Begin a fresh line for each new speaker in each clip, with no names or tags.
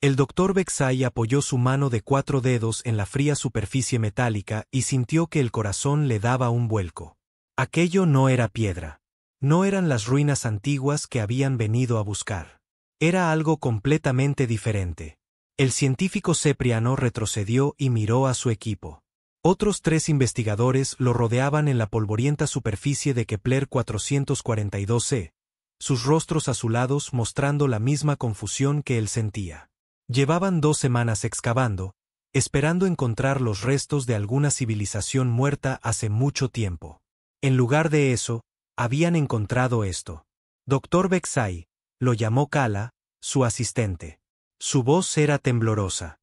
El doctor Vexay apoyó su mano de 4 dedos en la fría superficie metálica y sintió que el corazón le daba un vuelco. Aquello no era piedra. No eran las ruinas antiguas que habían venido a buscar. Era algo completamente diferente. El científico Cepriano retrocedió y miró a su equipo. Otros 3 investigadores lo rodeaban en la polvorienta superficie de Kepler 442c, sus rostros azulados mostrando la misma confusión que él sentía. Llevaban 2 semanas excavando, esperando encontrar los restos de alguna civilización muerta hace mucho tiempo. En lugar de eso, habían encontrado esto. Dr. Vexay, lo llamó Kala, su asistente. Su voz era temblorosa.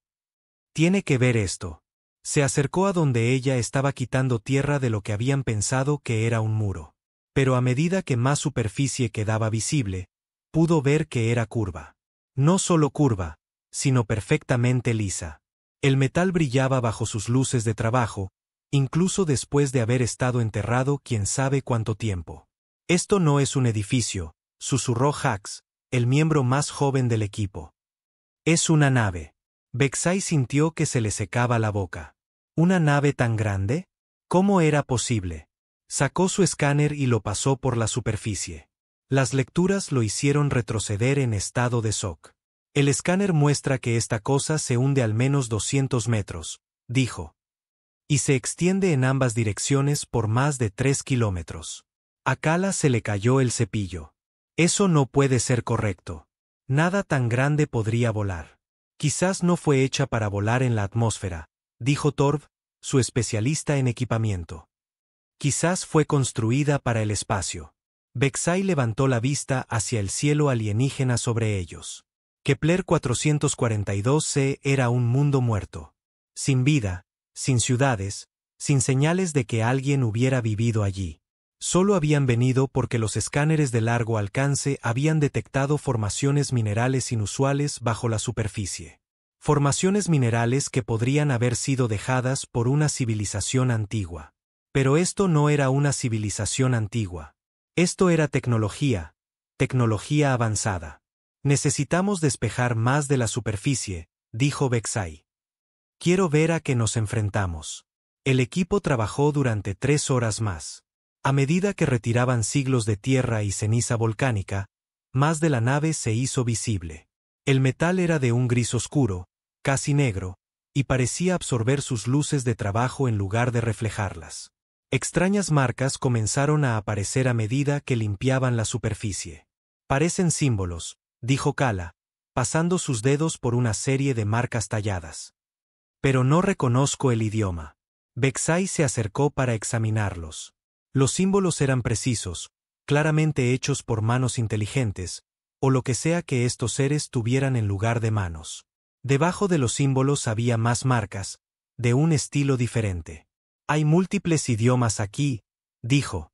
Tiene que ver esto. Se acercó a donde ella estaba quitando tierra de lo que habían pensado que era un muro. Pero a medida que más superficie quedaba visible, pudo ver que era curva. No solo curva, sino perfectamente lisa. El metal brillaba bajo sus luces de trabajo, incluso después de haber estado enterrado quién sabe cuánto tiempo. Esto no es un edificio, susurró Hax, el miembro más joven del equipo. Es una nave. Vexay sintió que se le secaba la boca. ¿Una nave tan grande? ¿Cómo era posible? Sacó su escáner y lo pasó por la superficie. Las lecturas lo hicieron retroceder en estado de shock. El escáner muestra que esta cosa se hunde al menos 200 metros, dijo. Y se extiende en ambas direcciones por más de 3 kilómetros. A Kala se le cayó el cepillo. Eso no puede ser correcto. Nada tan grande podría volar. Quizás no fue hecha para volar en la atmósfera, dijo Torv, su especialista en equipamiento. Quizás fue construida para el espacio. Vexay levantó la vista hacia el cielo alienígena sobre ellos. Kepler 442c era un mundo muerto. Sin vida, sin ciudades, sin señales de que alguien hubiera vivido allí. Solo habían venido porque los escáneres de largo alcance habían detectado formaciones minerales inusuales bajo la superficie. Formaciones minerales que podrían haber sido dejadas por una civilización antigua. Pero esto no era una civilización antigua. Esto era tecnología avanzada. Necesitamos despejar más de la superficie, dijo Vexay. Quiero ver a qué nos enfrentamos. El equipo trabajó durante 3 horas más. A medida que retiraban siglos de tierra y ceniza volcánica, más de la nave se hizo visible. El metal era de un gris oscuro, casi negro, y parecía absorber sus luces de trabajo en lugar de reflejarlas. Extrañas marcas comenzaron a aparecer a medida que limpiaban la superficie. Parecen símbolos, dijo Kala, pasando sus dedos por una serie de marcas talladas. Pero no reconozco el idioma. Vexay se acercó para examinarlos. Los símbolos eran precisos, claramente hechos por manos inteligentes, o lo que sea que estos seres tuvieran en lugar de manos. Debajo de los símbolos había más marcas, de un estilo diferente. Hay múltiples idiomas aquí, dijo.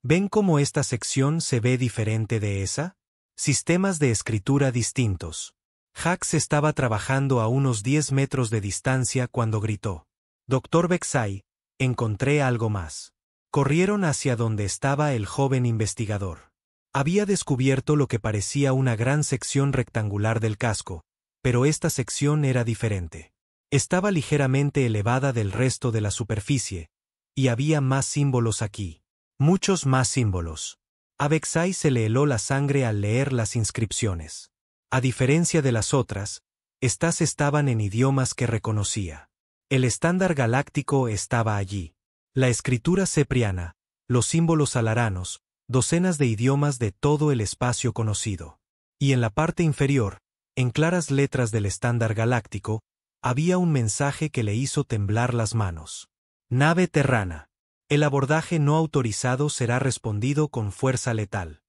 ¿Ven cómo esta sección se ve diferente de esa? Sistemas de escritura distintos. Hax estaba trabajando a unos 10 metros de distancia cuando gritó. Dr. Vexay, encontré algo más. Corrieron hacia donde estaba el joven investigador. Había descubierto lo que parecía una gran sección rectangular del casco, pero esta sección era diferente. Estaba ligeramente elevada del resto de la superficie, y había más símbolos aquí. Muchos más símbolos. A Vexay se le heló la sangre al leer las inscripciones. A diferencia de las otras, estas estaban en idiomas que reconocía. El estándar galáctico estaba allí. La escritura cepriana, los símbolos alaranos, docenas de idiomas de todo el espacio conocido. Y en la parte inferior, en claras letras del estándar galáctico, había un mensaje que le hizo temblar las manos. Nave terrana. El abordaje no autorizado será respondido con fuerza letal.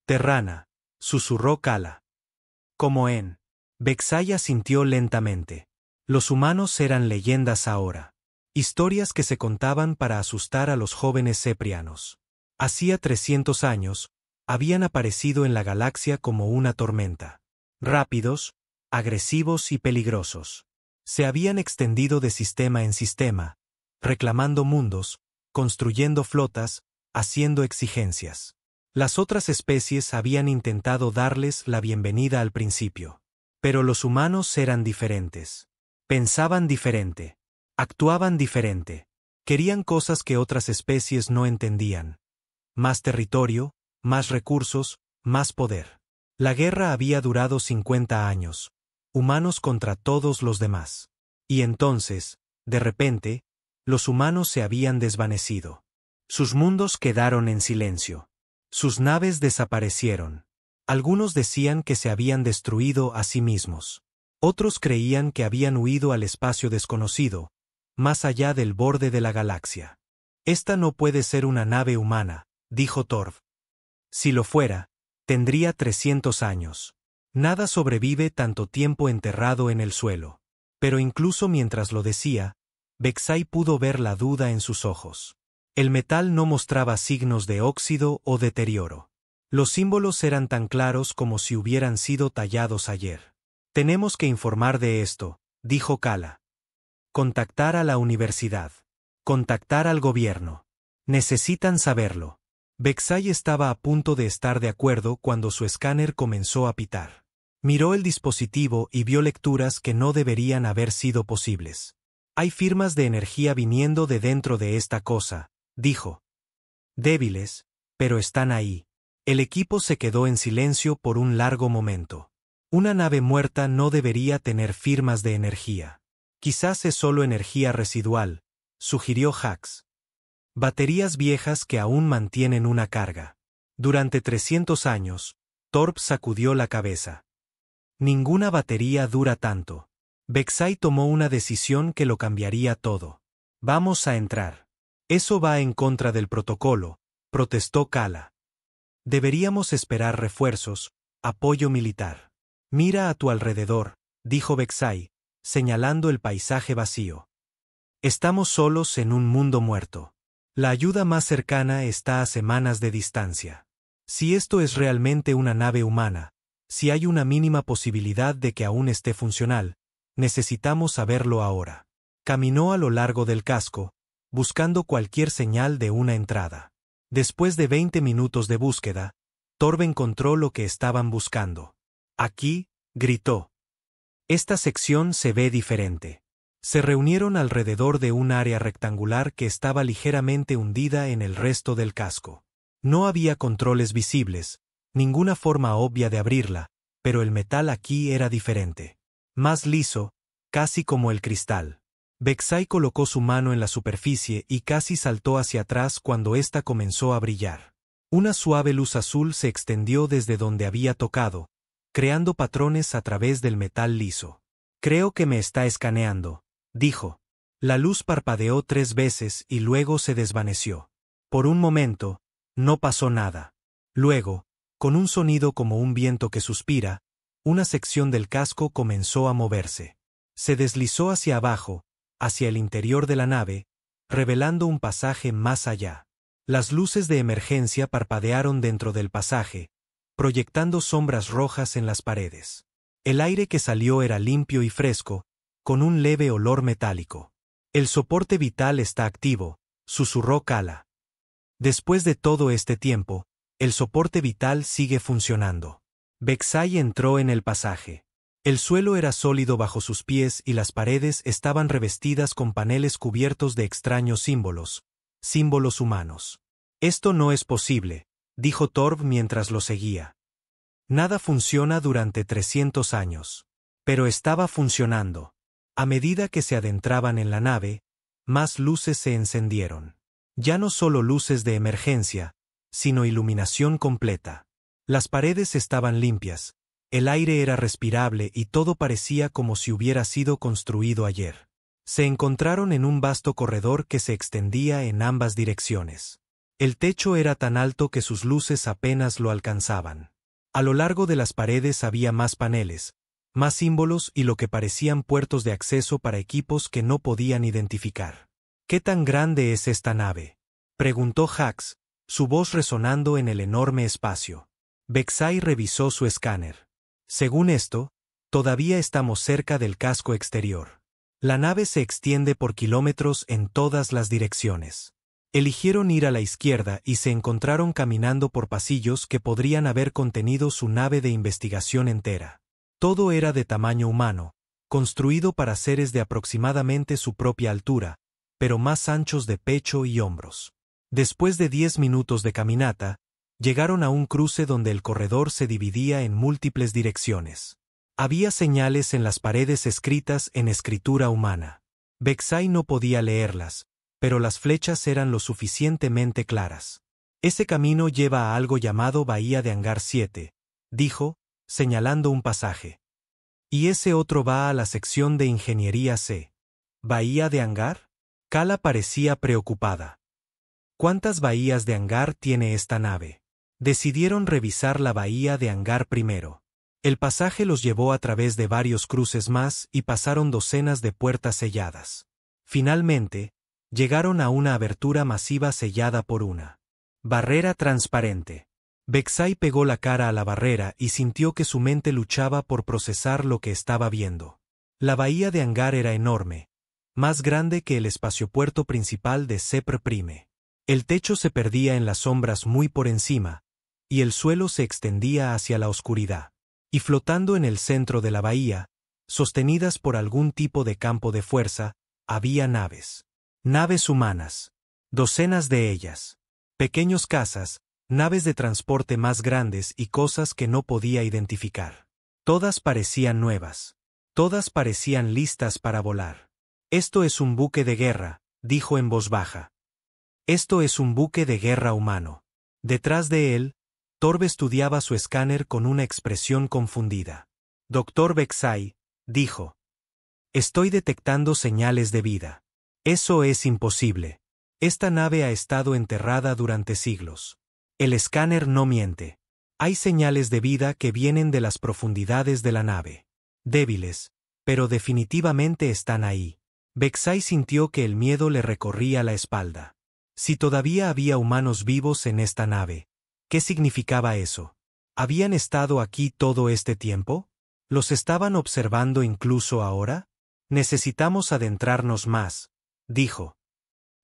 Terrana, susurró Kala. Como en. Vexay asintió lentamente. Los humanos eran leyendas ahora. Historias que se contaban para asustar a los jóvenes ceprianos. Hacía 300 años, habían aparecido en la galaxia como una tormenta. Rápidos, agresivos y peligrosos. Se habían extendido de sistema en sistema, reclamando mundos, construyendo flotas, haciendo exigencias. Las otras especies habían intentado darles la bienvenida al principio. Pero los humanos eran diferentes. Pensaban diferente. Actuaban diferente. Querían cosas que otras especies no entendían. Más territorio, más recursos, más poder. La guerra había durado 50 años. Humanos contra todos los demás. Y entonces, de repente, los humanos se habían desvanecido. Sus mundos quedaron en silencio. Sus naves desaparecieron. Algunos decían que se habían destruido a sí mismos. Otros creían que habían huido al espacio desconocido, más allá del borde de la galaxia. Esta no puede ser una nave humana, dijo Torv. Si lo fuera, tendría 300 años. Nada sobrevive tanto tiempo enterrado en el suelo. Pero incluso mientras lo decía, Vex'ai pudo ver la duda en sus ojos. El metal no mostraba signos de óxido o deterioro. Los símbolos eran tan claros como si hubieran sido tallados ayer. Tenemos que informar de esto, dijo Kala. Contactar a la universidad. Contactar al gobierno. Necesitan saberlo. Vex'ai estaba a punto de estar de acuerdo cuando su escáner comenzó a pitar. Miró el dispositivo y vio lecturas que no deberían haber sido posibles. Hay firmas de energía viniendo de dentro de esta cosa, dijo. Débiles, pero están ahí. El equipo se quedó en silencio por un largo momento. Una nave muerta no debería tener firmas de energía. Quizás es solo energía residual, sugirió Hax. Baterías viejas que aún mantienen una carga. Durante 300 años, Torb sacudió la cabeza. Ninguna batería dura tanto. Vex'ai tomó una decisión que lo cambiaría todo. Vamos a entrar. Eso va en contra del protocolo, protestó Kala. Deberíamos esperar refuerzos, apoyo militar. Mira a tu alrededor, dijo Vex'ai, señalando el paisaje vacío. Estamos solos en un mundo muerto. La ayuda más cercana está a semanas de distancia. Si esto es realmente una nave humana, si hay una mínima posibilidad de que aún esté funcional, necesitamos saberlo ahora. Caminó a lo largo del casco, buscando cualquier señal de una entrada. Después de 20 minutos de búsqueda, Torb encontró lo que estaban buscando. Aquí, gritó. Esta sección se ve diferente. Se reunieron alrededor de un área rectangular que estaba ligeramente hundida en el resto del casco. No había controles visibles, ninguna forma obvia de abrirla, pero el metal aquí era diferente. Más liso, casi como el cristal. Vex'ai colocó su mano en la superficie y casi saltó hacia atrás cuando ésta comenzó a brillar. Una suave luz azul se extendió desde donde había tocado, creando patrones a través del metal liso. Creo que me está escaneando, dijo. La luz parpadeó 3 veces y luego se desvaneció. Por un momento, no pasó nada. Luego, con un sonido como un viento que suspira, una sección del casco comenzó a moverse. Se deslizó hacia abajo, hacia el interior de la nave, revelando un pasaje más allá. Las luces de emergencia parpadearon dentro del pasaje, proyectando sombras rojas en las paredes. El aire que salió era limpio y fresco, con un leve olor metálico. El soporte vital está activo, susurró Kala. Después de todo este tiempo, el soporte vital sigue funcionando. Vex'ai entró en el pasaje. El suelo era sólido bajo sus pies y las paredes estaban revestidas con paneles cubiertos de extraños símbolos, símbolos humanos. Esto no es posible, dijo Torb mientras lo seguía. Nada funciona durante 300 años. Pero estaba funcionando. A medida que se adentraban en la nave, más luces se encendieron. Ya no solo luces de emergencia, sino iluminación completa. Las paredes estaban limpias, el aire era respirable y todo parecía como si hubiera sido construido ayer. Se encontraron en un vasto corredor que se extendía en ambas direcciones. El techo era tan alto que sus luces apenas lo alcanzaban. A lo largo de las paredes había más paneles, más símbolos y lo que parecían puertos de acceso para equipos que no podían identificar. ¿Qué tan grande es esta nave?, preguntó Hax, su voz resonando en el enorme espacio. Vex'ai revisó su escáner. Según esto, todavía estamos cerca del casco exterior. La nave se extiende por kilómetros en todas las direcciones. Eligieron ir a la izquierda y se encontraron caminando por pasillos que podrían haber contenido su nave de investigación entera. Todo era de tamaño humano, construido para seres de aproximadamente su propia altura, pero más anchos de pecho y hombros. Después de 10 minutos de caminata, llegaron a un cruce donde el corredor se dividía en múltiples direcciones. Había señales en las paredes escritas en escritura humana. Vexai no podía leerlas, pero las flechas eran lo suficientemente claras. Ese camino lleva a algo llamado Bahía de Hangar 7, dijo, señalando un pasaje. Y ese otro va a la sección de Ingeniería C. ¿Bahía de Hangar? Kala parecía preocupada. ¿Cuántas bahías de hangar tiene esta nave? Decidieron revisar la bahía de hangar primero. El pasaje los llevó a través de varios cruces más y pasaron docenas de puertas selladas. Finalmente, llegaron a una abertura masiva sellada por una barrera transparente. Vexai pegó la cara a la barrera y sintió que su mente luchaba por procesar lo que estaba viendo. La bahía de hangar era enorme, más grande que el espaciopuerto principal de Sepr Prime. El techo se perdía en las sombras muy por encima, y el suelo se extendía hacia la oscuridad. Y flotando en el centro de la bahía, sostenidas por algún tipo de campo de fuerza, había naves. Naves humanas. Docenas de ellas. Pequeños cazas, naves de transporte más grandes y cosas que no podía identificar. Todas parecían nuevas. Todas parecían listas para volar. Esto es un buque de guerra, dijo en voz baja. Esto es un buque de guerra humano. Detrás de él, Torbe estudiaba su escáner con una expresión confundida. Doctor Vexai, dijo. Estoy detectando señales de vida. Eso es imposible. Esta nave ha estado enterrada durante siglos. El escáner no miente. Hay señales de vida que vienen de las profundidades de la nave. Débiles, pero definitivamente están ahí. Vexai sintió que el miedo le recorría la espalda. Si todavía había humanos vivos en esta nave, ¿qué significaba eso? ¿Habían estado aquí todo este tiempo? ¿Los estaban observando incluso ahora? Necesitamos adentrarnos más, dijo.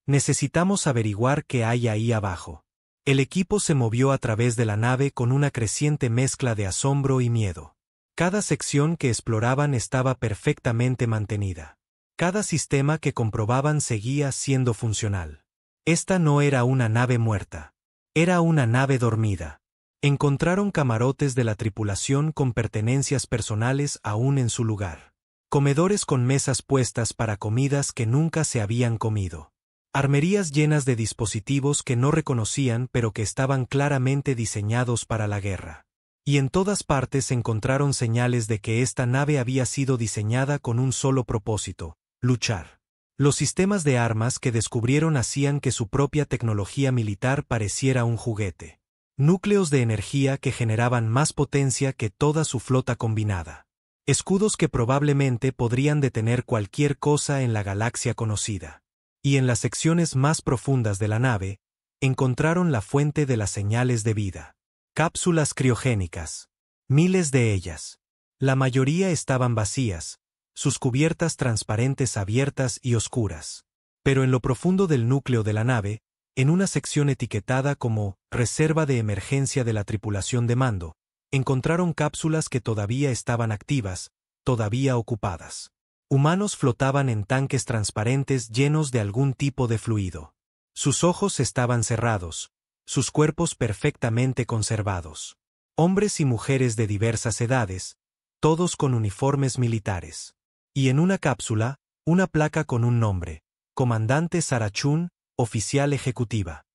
Necesitamos averiguar qué hay ahí abajo. El equipo se movió a través de la nave con una creciente mezcla de asombro y miedo. Cada sección que exploraban estaba perfectamente mantenida. Cada sistema que comprobaban seguía siendo funcional. Esta no era una nave muerta. Era una nave dormida. Encontraron camarotes de la tripulación con pertenencias personales aún en su lugar. Comedores con mesas puestas para comidas que nunca se habían comido. Armerías llenas de dispositivos que no reconocían pero que estaban claramente diseñados para la guerra. Y en todas partes encontraron señales de que esta nave había sido diseñada con un solo propósito: luchar. Los sistemas de armas que descubrieron hacían que su propia tecnología militar pareciera un juguete. Núcleos de energía que generaban más potencia que toda su flota combinada. Escudos que probablemente podrían detener cualquier cosa en la galaxia conocida. Y en las secciones más profundas de la nave, encontraron la fuente de las señales de vida. Cápsulas criogénicas. Miles de ellas. La mayoría estaban vacías, sus cubiertas transparentes abiertas y oscuras. Pero en lo profundo del núcleo de la nave, en una sección etiquetada como «Reserva de emergencia de la tripulación de mando», encontraron cápsulas que todavía estaban activas, todavía ocupadas. Humanos flotaban en tanques transparentes llenos de algún tipo de fluido. Sus ojos estaban cerrados, sus cuerpos perfectamente conservados. Hombres y mujeres de diversas edades, todos con uniformes militares. Y en una cápsula, una placa con un nombre: Comandante Sarachun, oficial ejecutiva.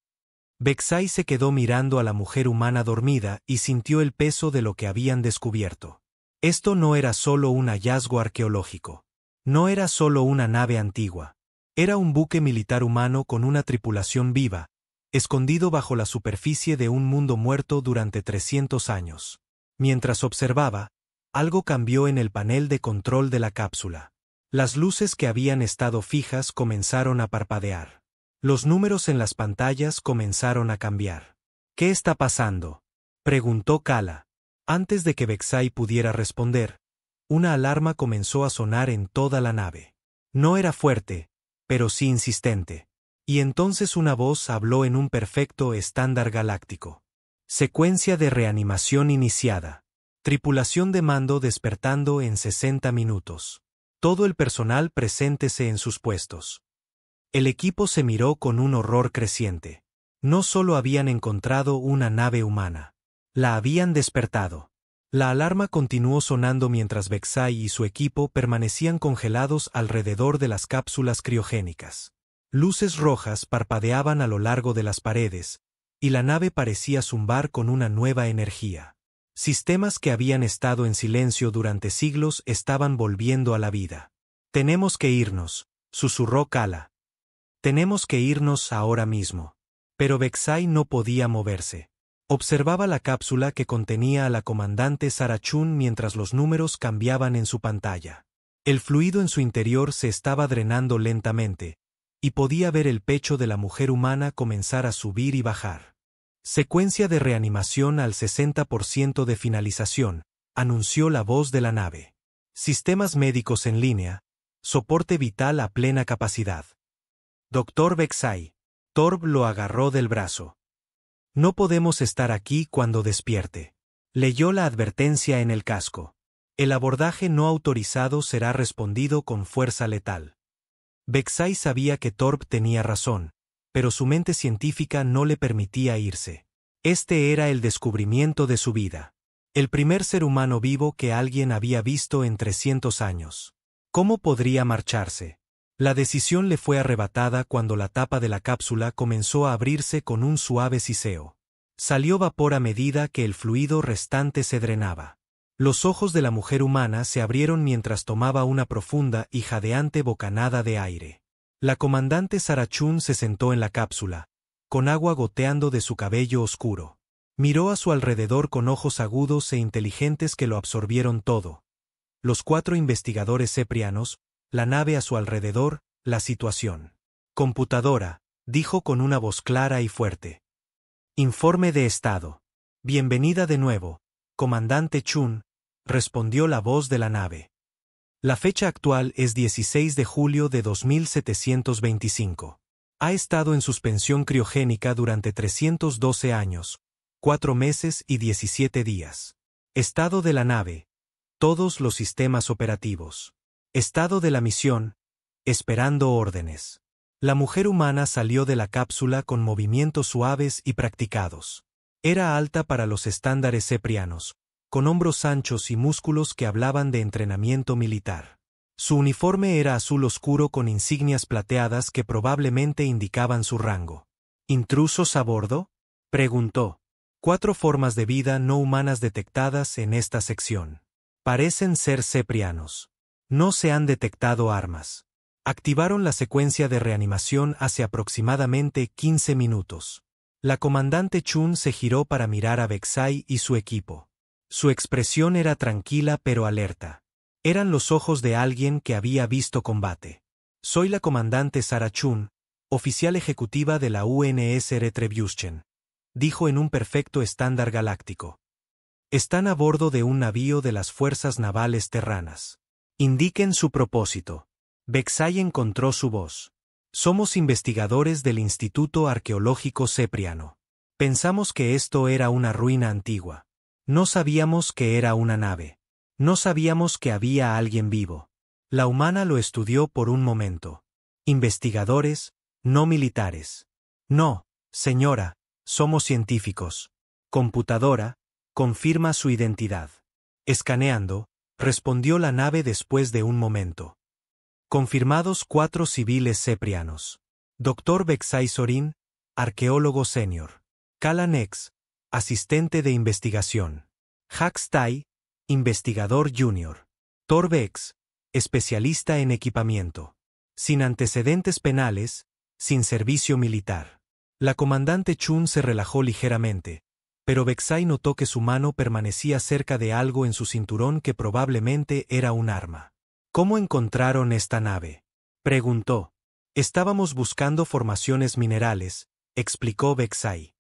Vexai se quedó mirando a la mujer humana dormida y sintió el peso de lo que habían descubierto. Esto no era solo un hallazgo arqueológico. No era solo una nave antigua. Era un buque militar humano con una tripulación viva, escondido bajo la superficie de un mundo muerto durante 300 años. Mientras observaba, algo cambió en el panel de control de la cápsula. Las luces que habían estado fijas comenzaron a parpadear. Los números en las pantallas comenzaron a cambiar. ¿Qué está pasando?, preguntó Kala. Antes de que Vexai pudiera responder, una alarma comenzó a sonar en toda la nave. No era fuerte, pero sí insistente. Y entonces una voz habló en un perfecto estándar galáctico. Secuencia de reanimación iniciada. Tripulación de mando despertando en 60 minutos. Todo el personal preséntese en sus puestos. El equipo se miró con un horror creciente. No solo habían encontrado una nave humana. La habían despertado. La alarma continuó sonando mientras Vexai y su equipo permanecían congelados alrededor de las cápsulas criogénicas. Luces rojas parpadeaban a lo largo de las paredes, y la nave parecía zumbar con una nueva energía. Sistemas que habían estado en silencio durante siglos estaban volviendo a la vida. «Tenemos que irnos», susurró Kala. «Tenemos que irnos ahora mismo». Pero Vexai no podía moverse. Observaba la cápsula que contenía a la comandante Sarachun mientras los números cambiaban en su pantalla. El fluido en su interior se estaba drenando lentamente, y podía ver el pecho de la mujer humana comenzar a subir y bajar. «Secuencia de reanimación al 60% de finalización», anunció la voz de la nave. «Sistemas médicos en línea, soporte vital a plena capacidad». «Doctor Vexai». Torb lo agarró del brazo. «No podemos estar aquí cuando despierte». Leyó la advertencia en el casco. «El abordaje no autorizado será respondido con fuerza letal». Vexai sabía que Torb tenía razón, pero su mente científica no le permitía irse. Este era el descubrimiento de su vida. El primer ser humano vivo que alguien había visto en 300 años. ¿Cómo podría marcharse? La decisión le fue arrebatada cuando la tapa de la cápsula comenzó a abrirse con un suave siseo. Salió vapor a medida que el fluido restante se drenaba. Los ojos de la mujer humana se abrieron mientras tomaba una profunda y jadeante bocanada de aire. La comandante Sarachun se sentó en la cápsula, con agua goteando de su cabello oscuro. Miró a su alrededor con ojos agudos e inteligentes que lo absorbieron todo. Los 4 investigadores ceprianos, la nave a su alrededor, la situación. «Computadora», dijo con una voz clara y fuerte. «Informe de estado». «Bienvenida de nuevo, comandante Chun», respondió la voz de la nave. La fecha actual es 16 de julio de 2725. Ha estado en suspensión criogénica durante 312 años, 4 meses y 17 días. Estado de la nave. Todos los sistemas operativos. Estado de la misión. Esperando órdenes. La mujer humana salió de la cápsula con movimientos suaves y practicados. Era alta para los estándares ceprianos, con hombros anchos y músculos que hablaban de entrenamiento militar. Su uniforme era azul oscuro con insignias plateadas que probablemente indicaban su rango. «¿Intrusos a bordo?», preguntó. 4 formas de vida no humanas detectadas en esta sección. Parecen ser ceprianos. No se han detectado armas. Activaron la secuencia de reanimación hace aproximadamente 15 minutos. La comandante Chun se giró para mirar a Vexai y su equipo. Su expresión era tranquila pero alerta. Eran los ojos de alguien que había visto combate. «Soy la comandante Sarachun, oficial ejecutiva de la UNS Retribution», dijo en un perfecto estándar galáctico. «Están a bordo de un navío de las fuerzas navales terranas. Indiquen su propósito». Vexai encontró su voz. «Somos investigadores del Instituto Arqueológico Cepriano. Pensamos que esto era una ruina antigua. No sabíamos que era una nave. No sabíamos que había alguien vivo. La humana lo estudió por un momento. Investigadores, no militares». «No, señora, somos científicos». «Computadora, confirma su identidad». «Escaneando», respondió la nave después de un momento. «Confirmados 4 civiles ceprianos. Dr. Vexai Sorin, arqueólogo senior. Kala Nex, asistente de investigación. Hax Tai, investigador junior. Torbex, especialista en equipamiento. Sin antecedentes penales, sin servicio militar». La comandante Chun se relajó ligeramente, pero Vexai notó que su mano permanecía cerca de algo en su cinturón que probablemente era un arma. «¿Cómo encontraron esta nave?», preguntó. «Estábamos buscando formaciones minerales», explicó Vexai.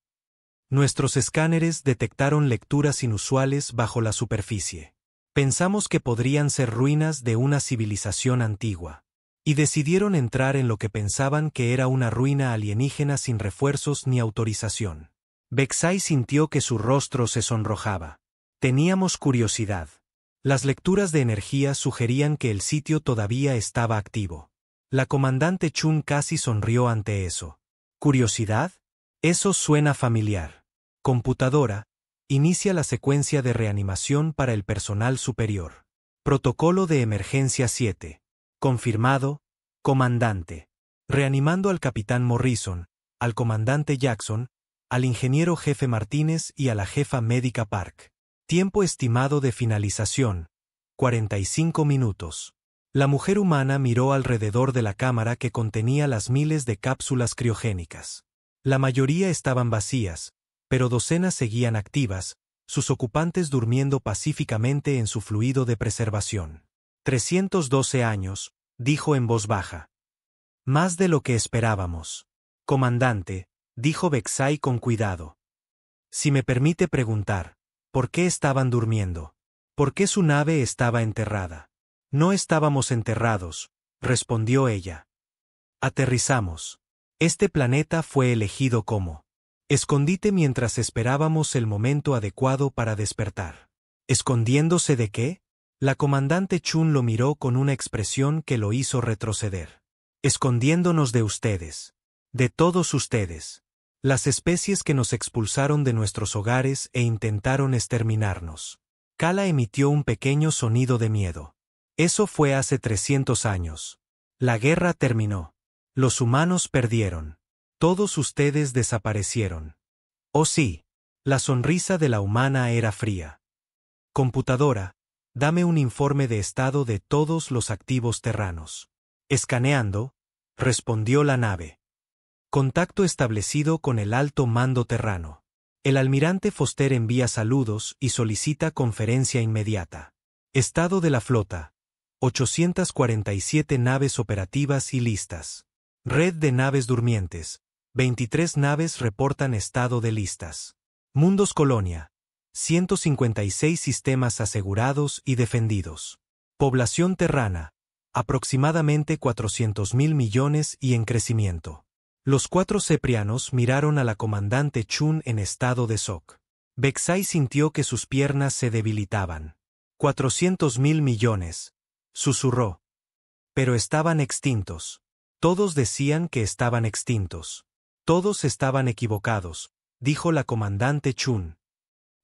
«Nuestros escáneres detectaron lecturas inusuales bajo la superficie. Pensamos que podrían ser ruinas de una civilización antigua. Y decidieron entrar en lo que pensaban que era una ruina alienígena sin refuerzos ni autorización». Vexai sintió que su rostro se sonrojaba. Teníamos curiosidad. Las lecturas de energía sugerían que el sitio todavía estaba activo. La comandante Chun casi sonrió ante eso. ¿Curiosidad? Eso suena familiar. Computadora, inicia la secuencia de reanimación para el personal superior. Protocolo de emergencia 7. Confirmado, comandante. Reanimando al capitán Morrison, al comandante Jackson, al ingeniero jefe Martínez y a la jefa médica Park. Tiempo estimado de finalización, 45 minutos. La mujer humana miró alrededor de la cámara que contenía las miles de cápsulas criogénicas. La mayoría estaban vacías, pero docenas seguían activas, sus ocupantes durmiendo pacíficamente en su fluido de preservación. 312 años, dijo en voz baja. Más de lo que esperábamos. Comandante, dijo Vexay con cuidado. Si me permite preguntar, ¿por qué estaban durmiendo? ¿Por qué su nave estaba enterrada? No estábamos enterrados, respondió ella. Aterrizamos. Este planeta fue elegido como escondite mientras esperábamos el momento adecuado para despertar. ¿Escondiéndose de qué? La comandante Chun lo miró con una expresión que lo hizo retroceder. Escondiéndonos de ustedes. De todos ustedes. Las especies que nos expulsaron de nuestros hogares e intentaron exterminarnos. Kala emitió un pequeño sonido de miedo. Eso fue hace 300 años. La guerra terminó. Los humanos perdieron. Todos ustedes desaparecieron. Oh sí. La sonrisa de la humana era fría. Computadora, dame un informe de estado de todos los activos terranos. Escaneando, respondió la nave. Contacto establecido con el alto mando terrano. El almirante Foster envía saludos y solicita conferencia inmediata. Estado de la flota. 847 naves operativas y listas. Red de naves durmientes. 23 naves reportan estado de listas. Mundos Colonia. 156 sistemas asegurados y defendidos. Población terrana. Aproximadamente 400.000 millones y en crecimiento. Los 4 ceprianos miraron a la comandante Chun en estado de shock. Vexay sintió que sus piernas se debilitaban. 400.000 millones, susurró. Pero estaban extintos. Todos decían que estaban extintos. Todos estaban equivocados, dijo la comandante Chun.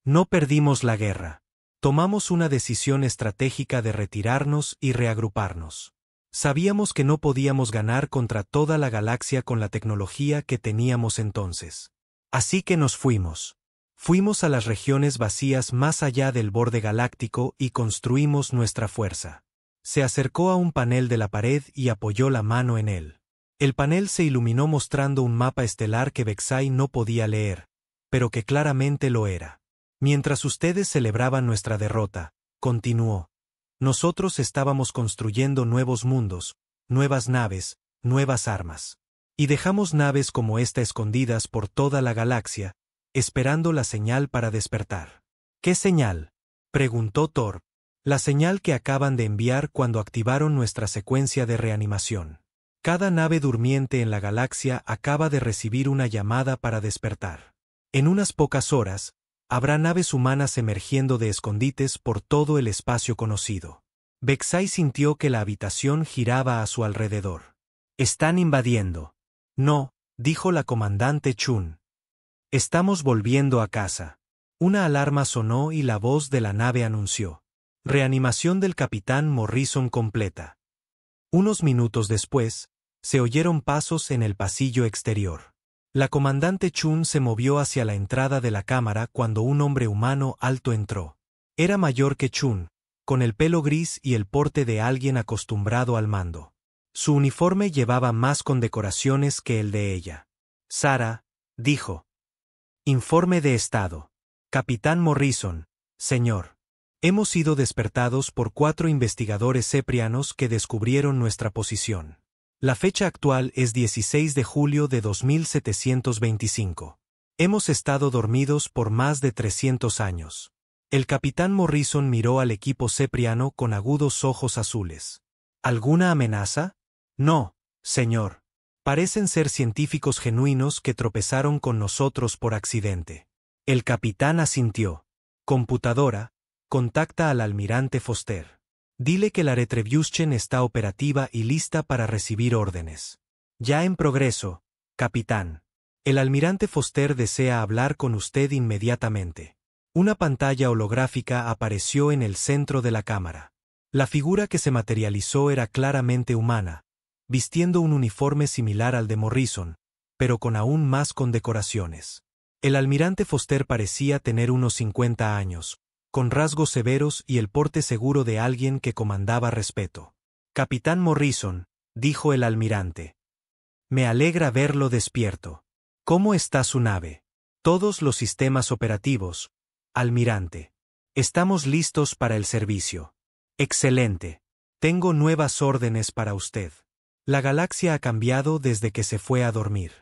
No perdimos la guerra. Tomamos una decisión estratégica de retirarnos y reagruparnos. Sabíamos que no podíamos ganar contra toda la galaxia con la tecnología que teníamos entonces. Así que nos fuimos. Fuimos a las regiones vacías más allá del borde galáctico y construimos nuestra fuerza. Se acercó a un panel de la pared y apoyó la mano en él. El panel se iluminó mostrando un mapa estelar que Vexay no podía leer, pero que claramente lo era. Mientras ustedes celebraban nuestra derrota, continuó. Nosotros estábamos construyendo nuevos mundos, nuevas naves, nuevas armas. Y dejamos naves como esta escondidas por toda la galaxia, esperando la señal para despertar. ¿Qué señal?, preguntó Thor. La señal que acaban de enviar cuando activaron nuestra secuencia de reanimación. Cada nave durmiente en la galaxia acaba de recibir una llamada para despertar. En unas pocas horas, habrá naves humanas emergiendo de escondites por todo el espacio conocido. Vexay sintió que la habitación giraba a su alrededor. «Están invadiendo». «No», dijo la comandante Chun. «Estamos volviendo a casa». Una alarma sonó y la voz de la nave anunció. Reanimación del capitán Morrison completa. Unos minutos después, se oyeron pasos en el pasillo exterior. La comandante Chun se movió hacia la entrada de la cámara cuando un hombre humano alto entró. Era mayor que Chun, con el pelo gris y el porte de alguien acostumbrado al mando. Su uniforme llevaba más condecoraciones que el de ella. «Sara», dijo. «Informe de estado. Capitán Morrison, señor. Hemos sido despertados por 4 investigadores ceprianos que descubrieron nuestra posición. La fecha actual es 16 de julio de 2725. Hemos estado dormidos por más de 300 años. El capitán Morrison miró al equipo cepriano con agudos ojos azules. ¿Alguna amenaza? No, señor. Parecen ser científicos genuinos que tropezaron con nosotros por accidente. El capitán asintió. Computadora, contacta al almirante Foster. Dile que la Retribution está operativa y lista para recibir órdenes. Ya en progreso, capitán. El almirante Foster desea hablar con usted inmediatamente. Una pantalla holográfica apareció en el centro de la cámara. La figura que se materializó era claramente humana, vistiendo un uniforme similar al de Morrison, pero con aún más condecoraciones. El almirante Foster parecía tener unos 50 años, con rasgos severos y el porte seguro de alguien que comandaba respeto. Capitán Morrison, dijo el almirante. Me alegra verlo despierto. ¿Cómo está su nave? Todos los sistemas operativos, almirante. Estamos listos para el servicio. Excelente. Tengo nuevas órdenes para usted. La galaxia ha cambiado desde que se fue a dormir.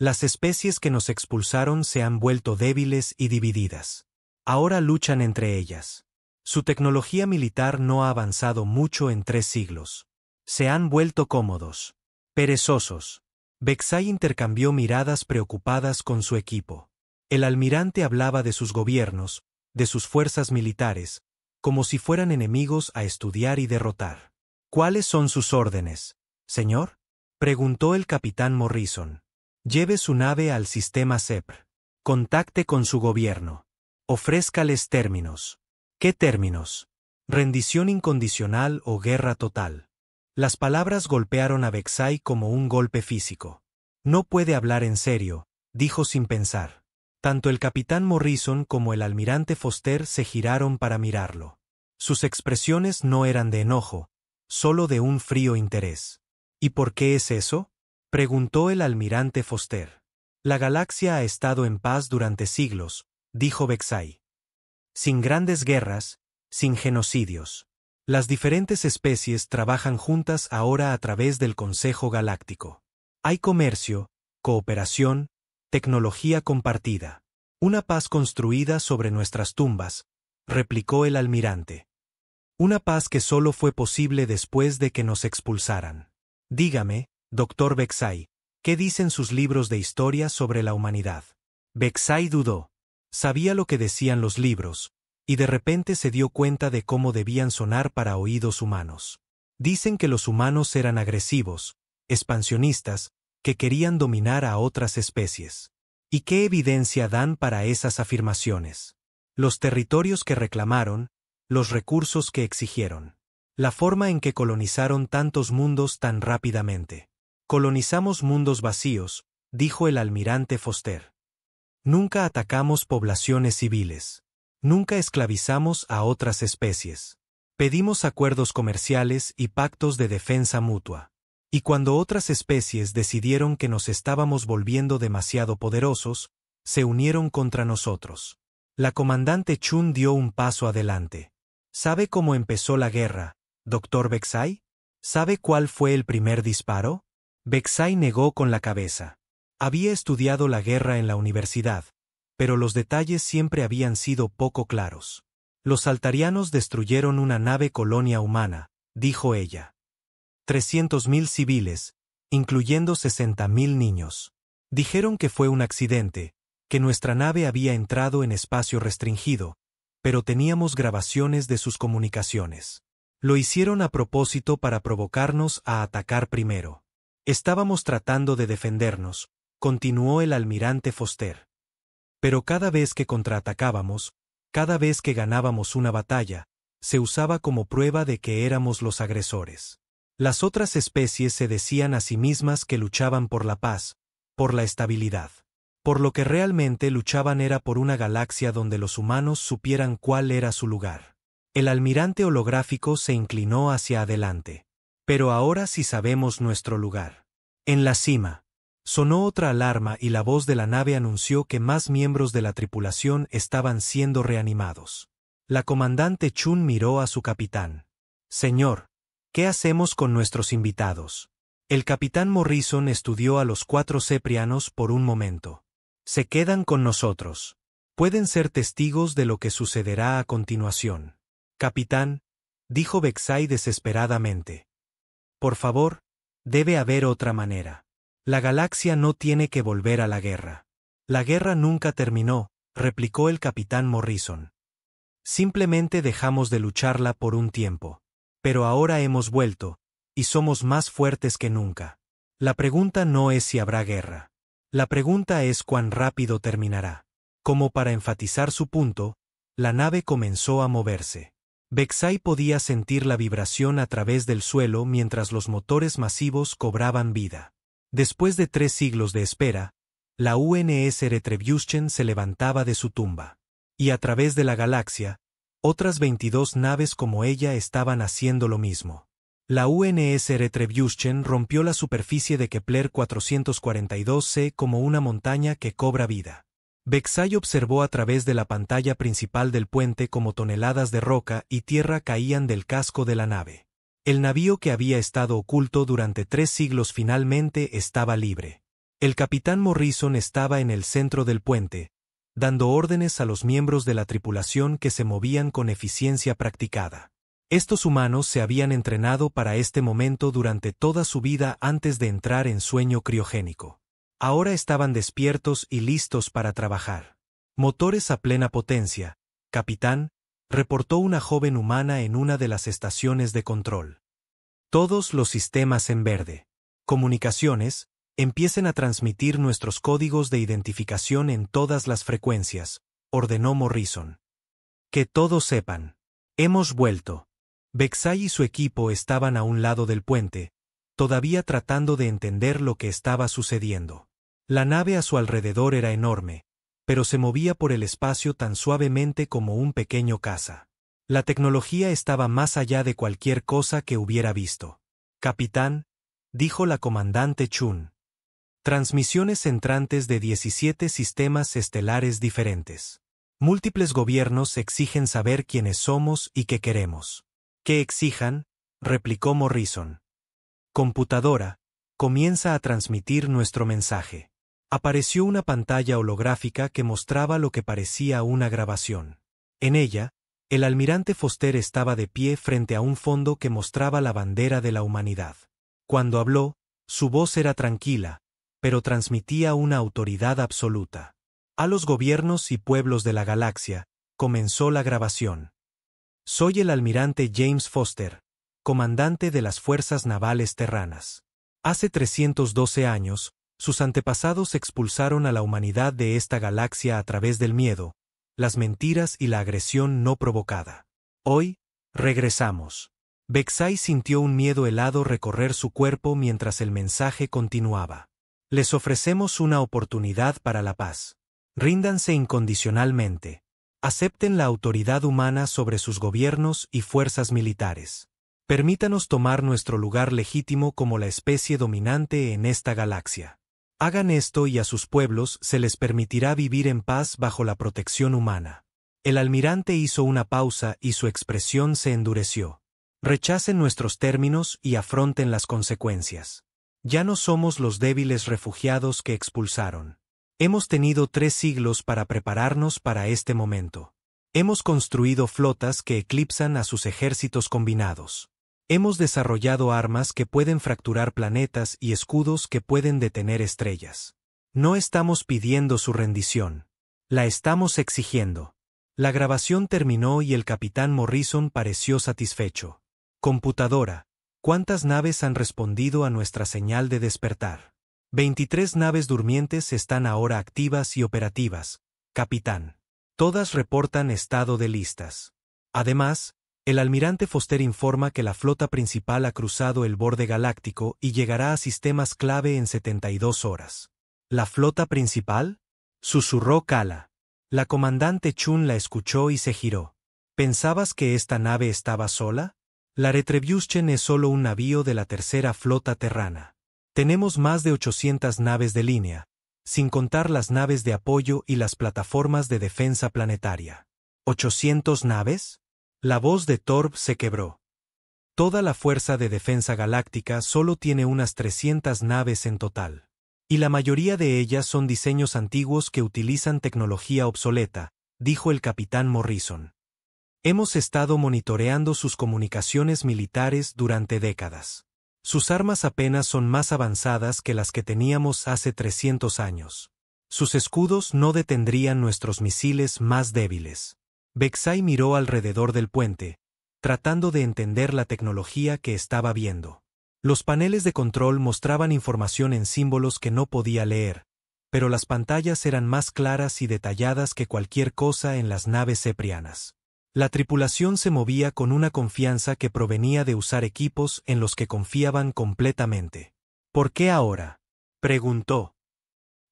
Las especies que nos expulsaron se han vuelto débiles y divididas. Ahora luchan entre ellas. Su tecnología militar no ha avanzado mucho en 3 siglos. Se han vuelto cómodos. Perezosos. Vexay intercambió miradas preocupadas con su equipo. El almirante hablaba de sus gobiernos, de sus fuerzas militares, como si fueran enemigos a estudiar y derrotar. ¿Cuáles son sus órdenes, señor? Preguntó el capitán Morrison. Lleve su nave al sistema SEPR. Contacte con su gobierno. Ofrézcales términos. ¿Qué términos? Rendición incondicional o guerra total. Las palabras golpearon a Vexay como un golpe físico. No puede hablar en serio, dijo sin pensar. Tanto el capitán Morrison como el almirante Foster se giraron para mirarlo. Sus expresiones no eran de enojo, solo de un frío interés. ¿Y por qué es eso? Preguntó el almirante Foster. La galaxia ha estado en paz durante siglos, dijo Vexay. Sin grandes guerras, sin genocidios. Las diferentes especies trabajan juntas ahora a través del Consejo Galáctico. Hay comercio, cooperación, tecnología compartida. Una paz construida sobre nuestras tumbas, replicó el almirante. Una paz que solo fue posible después de que nos expulsaran. Dígame, doctor Vexay, ¿qué dicen sus libros de historia sobre la humanidad? Vexay dudó. Sabía lo que decían los libros, y de repente se dio cuenta de cómo debían sonar para oídos humanos. Dicen que los humanos eran agresivos, expansionistas, que querían dominar a otras especies. ¿Y qué evidencia dan para esas afirmaciones? Los territorios que reclamaron, los recursos que exigieron. La forma en que colonizaron tantos mundos tan rápidamente. Colonizamos mundos vacíos, dijo el almirante Foster. Nunca atacamos poblaciones civiles. Nunca esclavizamos a otras especies. Pedimos acuerdos comerciales y pactos de defensa mutua. Y cuando otras especies decidieron que nos estábamos volviendo demasiado poderosos, se unieron contra nosotros. La comandante Chun dio un paso adelante. ¿Sabe cómo empezó la guerra, doctor Vexay? ¿Sabe cuál fue el primer disparo? Vexay negó con la cabeza. Había estudiado la guerra en la universidad, pero los detalles siempre habían sido poco claros. Los altarianos destruyeron una nave colonia humana, dijo ella. 300.000 civiles, incluyendo 60.000 niños. Dijeron que fue un accidente, que nuestra nave había entrado en espacio restringido, pero teníamos grabaciones de sus comunicaciones. Lo hicieron a propósito para provocarnos a atacar primero. Estábamos tratando de defendernos, continuó el almirante Foster. Pero cada vez que contraatacábamos, cada vez que ganábamos una batalla, se usaba como prueba de que éramos los agresores. Las otras especies se decían a sí mismas que luchaban por la paz, por la estabilidad. Por lo que realmente luchaban era por una galaxia donde los humanos supieran cuál era su lugar. El almirante holográfico se inclinó hacia adelante. Pero ahora sí sabemos nuestro lugar. En la cima. Sonó otra alarma y la voz de la nave anunció que más miembros de la tripulación estaban siendo reanimados. La comandante Chun miró a su capitán. Señor, ¿qué hacemos con nuestros invitados? El capitán Morrison estudió a los 4 ceprianos por un momento. Se quedan con nosotros. Pueden ser testigos de lo que sucederá a continuación. Capitán, dijo Vexay desesperadamente. Por favor, debe haber otra manera. La galaxia no tiene que volver a la guerra. La guerra nunca terminó, replicó el capitán Morrison. Simplemente dejamos de lucharla por un tiempo. Pero ahora hemos vuelto, y somos más fuertes que nunca. La pregunta no es si habrá guerra. La pregunta es cuán rápido terminará. Como para enfatizar su punto, la nave comenzó a moverse. Vexai podía sentir la vibración a través del suelo mientras los motores masivos cobraban vida. Después de 3 siglos de espera, la UNS Retribution se levantaba de su tumba. Y a través de la galaxia, otras 22 naves como ella estaban haciendo lo mismo. La UNS Retribution rompió la superficie de Kepler 442c como una montaña que cobra vida. Vexai observó a través de la pantalla principal del puente cómo toneladas de roca y tierra caían del casco de la nave. El navío que había estado oculto durante 3 siglos finalmente estaba libre. El capitán Morrison estaba en el centro del puente, dando órdenes a los miembros de la tripulación que se movían con eficiencia practicada. Estos humanos se habían entrenado para este momento durante toda su vida antes de entrar en sueño criogénico. Ahora estaban despiertos y listos para trabajar. Motores a plena potencia, capitán, reportó una joven humana en una de las estaciones de control. Todos los sistemas en verde. Comunicaciones, empiecen a transmitir nuestros códigos de identificación en todas las frecuencias, ordenó Morrison. Que todos sepan. Hemos vuelto. Vexai y su equipo estaban a un lado del puente, todavía tratando de entender lo que estaba sucediendo. La nave a su alrededor era enorme, pero se movía por el espacio tan suavemente como un pequeño caza. La tecnología estaba más allá de cualquier cosa que hubiera visto. Capitán, dijo la comandante Chun. Transmisiones entrantes de 17 sistemas estelares diferentes. Múltiples gobiernos exigen saber quiénes somos y qué queremos. ¿Qué exijan? Replicó Morrison. Computadora, comienza a transmitir nuestro mensaje. Apareció una pantalla holográfica que mostraba lo que parecía una grabación. En ella, el almirante Foster estaba de pie frente a un fondo que mostraba la bandera de la humanidad. Cuando habló, su voz era tranquila, pero transmitía una autoridad absoluta. A los gobiernos y pueblos de la galaxia, comenzó la grabación. Soy el almirante James Foster, comandante de las Fuerzas Navales Terranas. Hace 312 años, sus antepasados expulsaron a la humanidad de esta galaxia a través del miedo, las mentiras y la agresión no provocada. Hoy, regresamos. Vexai sintió un miedo helado recorrer su cuerpo mientras el mensaje continuaba. Les ofrecemos una oportunidad para la paz. Ríndanse incondicionalmente. Acepten la autoridad humana sobre sus gobiernos y fuerzas militares. Permítanos tomar nuestro lugar legítimo como la especie dominante en esta galaxia. Hagan esto y a sus pueblos se les permitirá vivir en paz bajo la protección humana. El almirante hizo una pausa y su expresión se endureció. Rechacen nuestros términos y afronten las consecuencias. Ya no somos los débiles refugiados que expulsaron. Hemos tenido 3 siglos para prepararnos para este momento. Hemos construido flotas que eclipsan a sus ejércitos combinados. Hemos desarrollado armas que pueden fracturar planetas y escudos que pueden detener estrellas. No estamos pidiendo su rendición. La estamos exigiendo. La grabación terminó y el capitán Morrison pareció satisfecho. Computadora, ¿cuántas naves han respondido a nuestra señal de despertar? 23 naves durmientes están ahora activas y operativas, capitán. Todas reportan estado de listas. Además, el almirante Foster informa que la flota principal ha cruzado el borde galáctico y llegará a sistemas clave en 72 horas. ¿La flota principal? Susurró Kala. La comandante Chun la escuchó y se giró. ¿Pensabas que esta nave estaba sola? La Retribution es solo un navío de la tercera flota terrana. Tenemos más de 800 naves de línea, sin contar las naves de apoyo y las plataformas de defensa planetaria. ¿800 naves? La voz de Torb se quebró. Toda la Fuerza de Defensa Galáctica solo tiene unas 300 naves en total. Y la mayoría de ellas son diseños antiguos que utilizan tecnología obsoleta, dijo el capitán Morrison. Hemos estado monitoreando sus comunicaciones militares durante décadas. Sus armas apenas son más avanzadas que las que teníamos hace 300 años. Sus escudos no detendrían nuestros misiles más débiles. Vexay miró alrededor del puente, tratando de entender la tecnología que estaba viendo. Los paneles de control mostraban información en símbolos que no podía leer, pero las pantallas eran más claras y detalladas que cualquier cosa en las naves ceprianas. La tripulación se movía con una confianza que provenía de usar equipos en los que confiaban completamente. ¿Por qué ahora?, preguntó.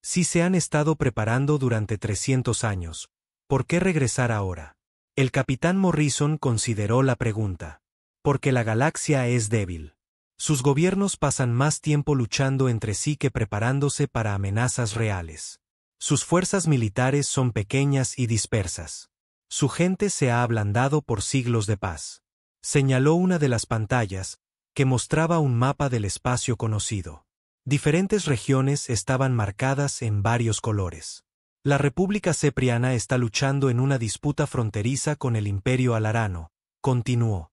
Si se han estado preparando durante 300 años, ¿por qué regresar ahora? El capitán Morrison consideró la pregunta. Porque la galaxia es débil. Sus gobiernos pasan más tiempo luchando entre sí que preparándose para amenazas reales. Sus fuerzas militares son pequeñas y dispersas. Su gente se ha ablandado por siglos de paz. Señaló una de las pantallas, que mostraba un mapa del espacio conocido. Diferentes regiones estaban marcadas en varios colores. La República Cepriana está luchando en una disputa fronteriza con el Imperio Alarano, continuó.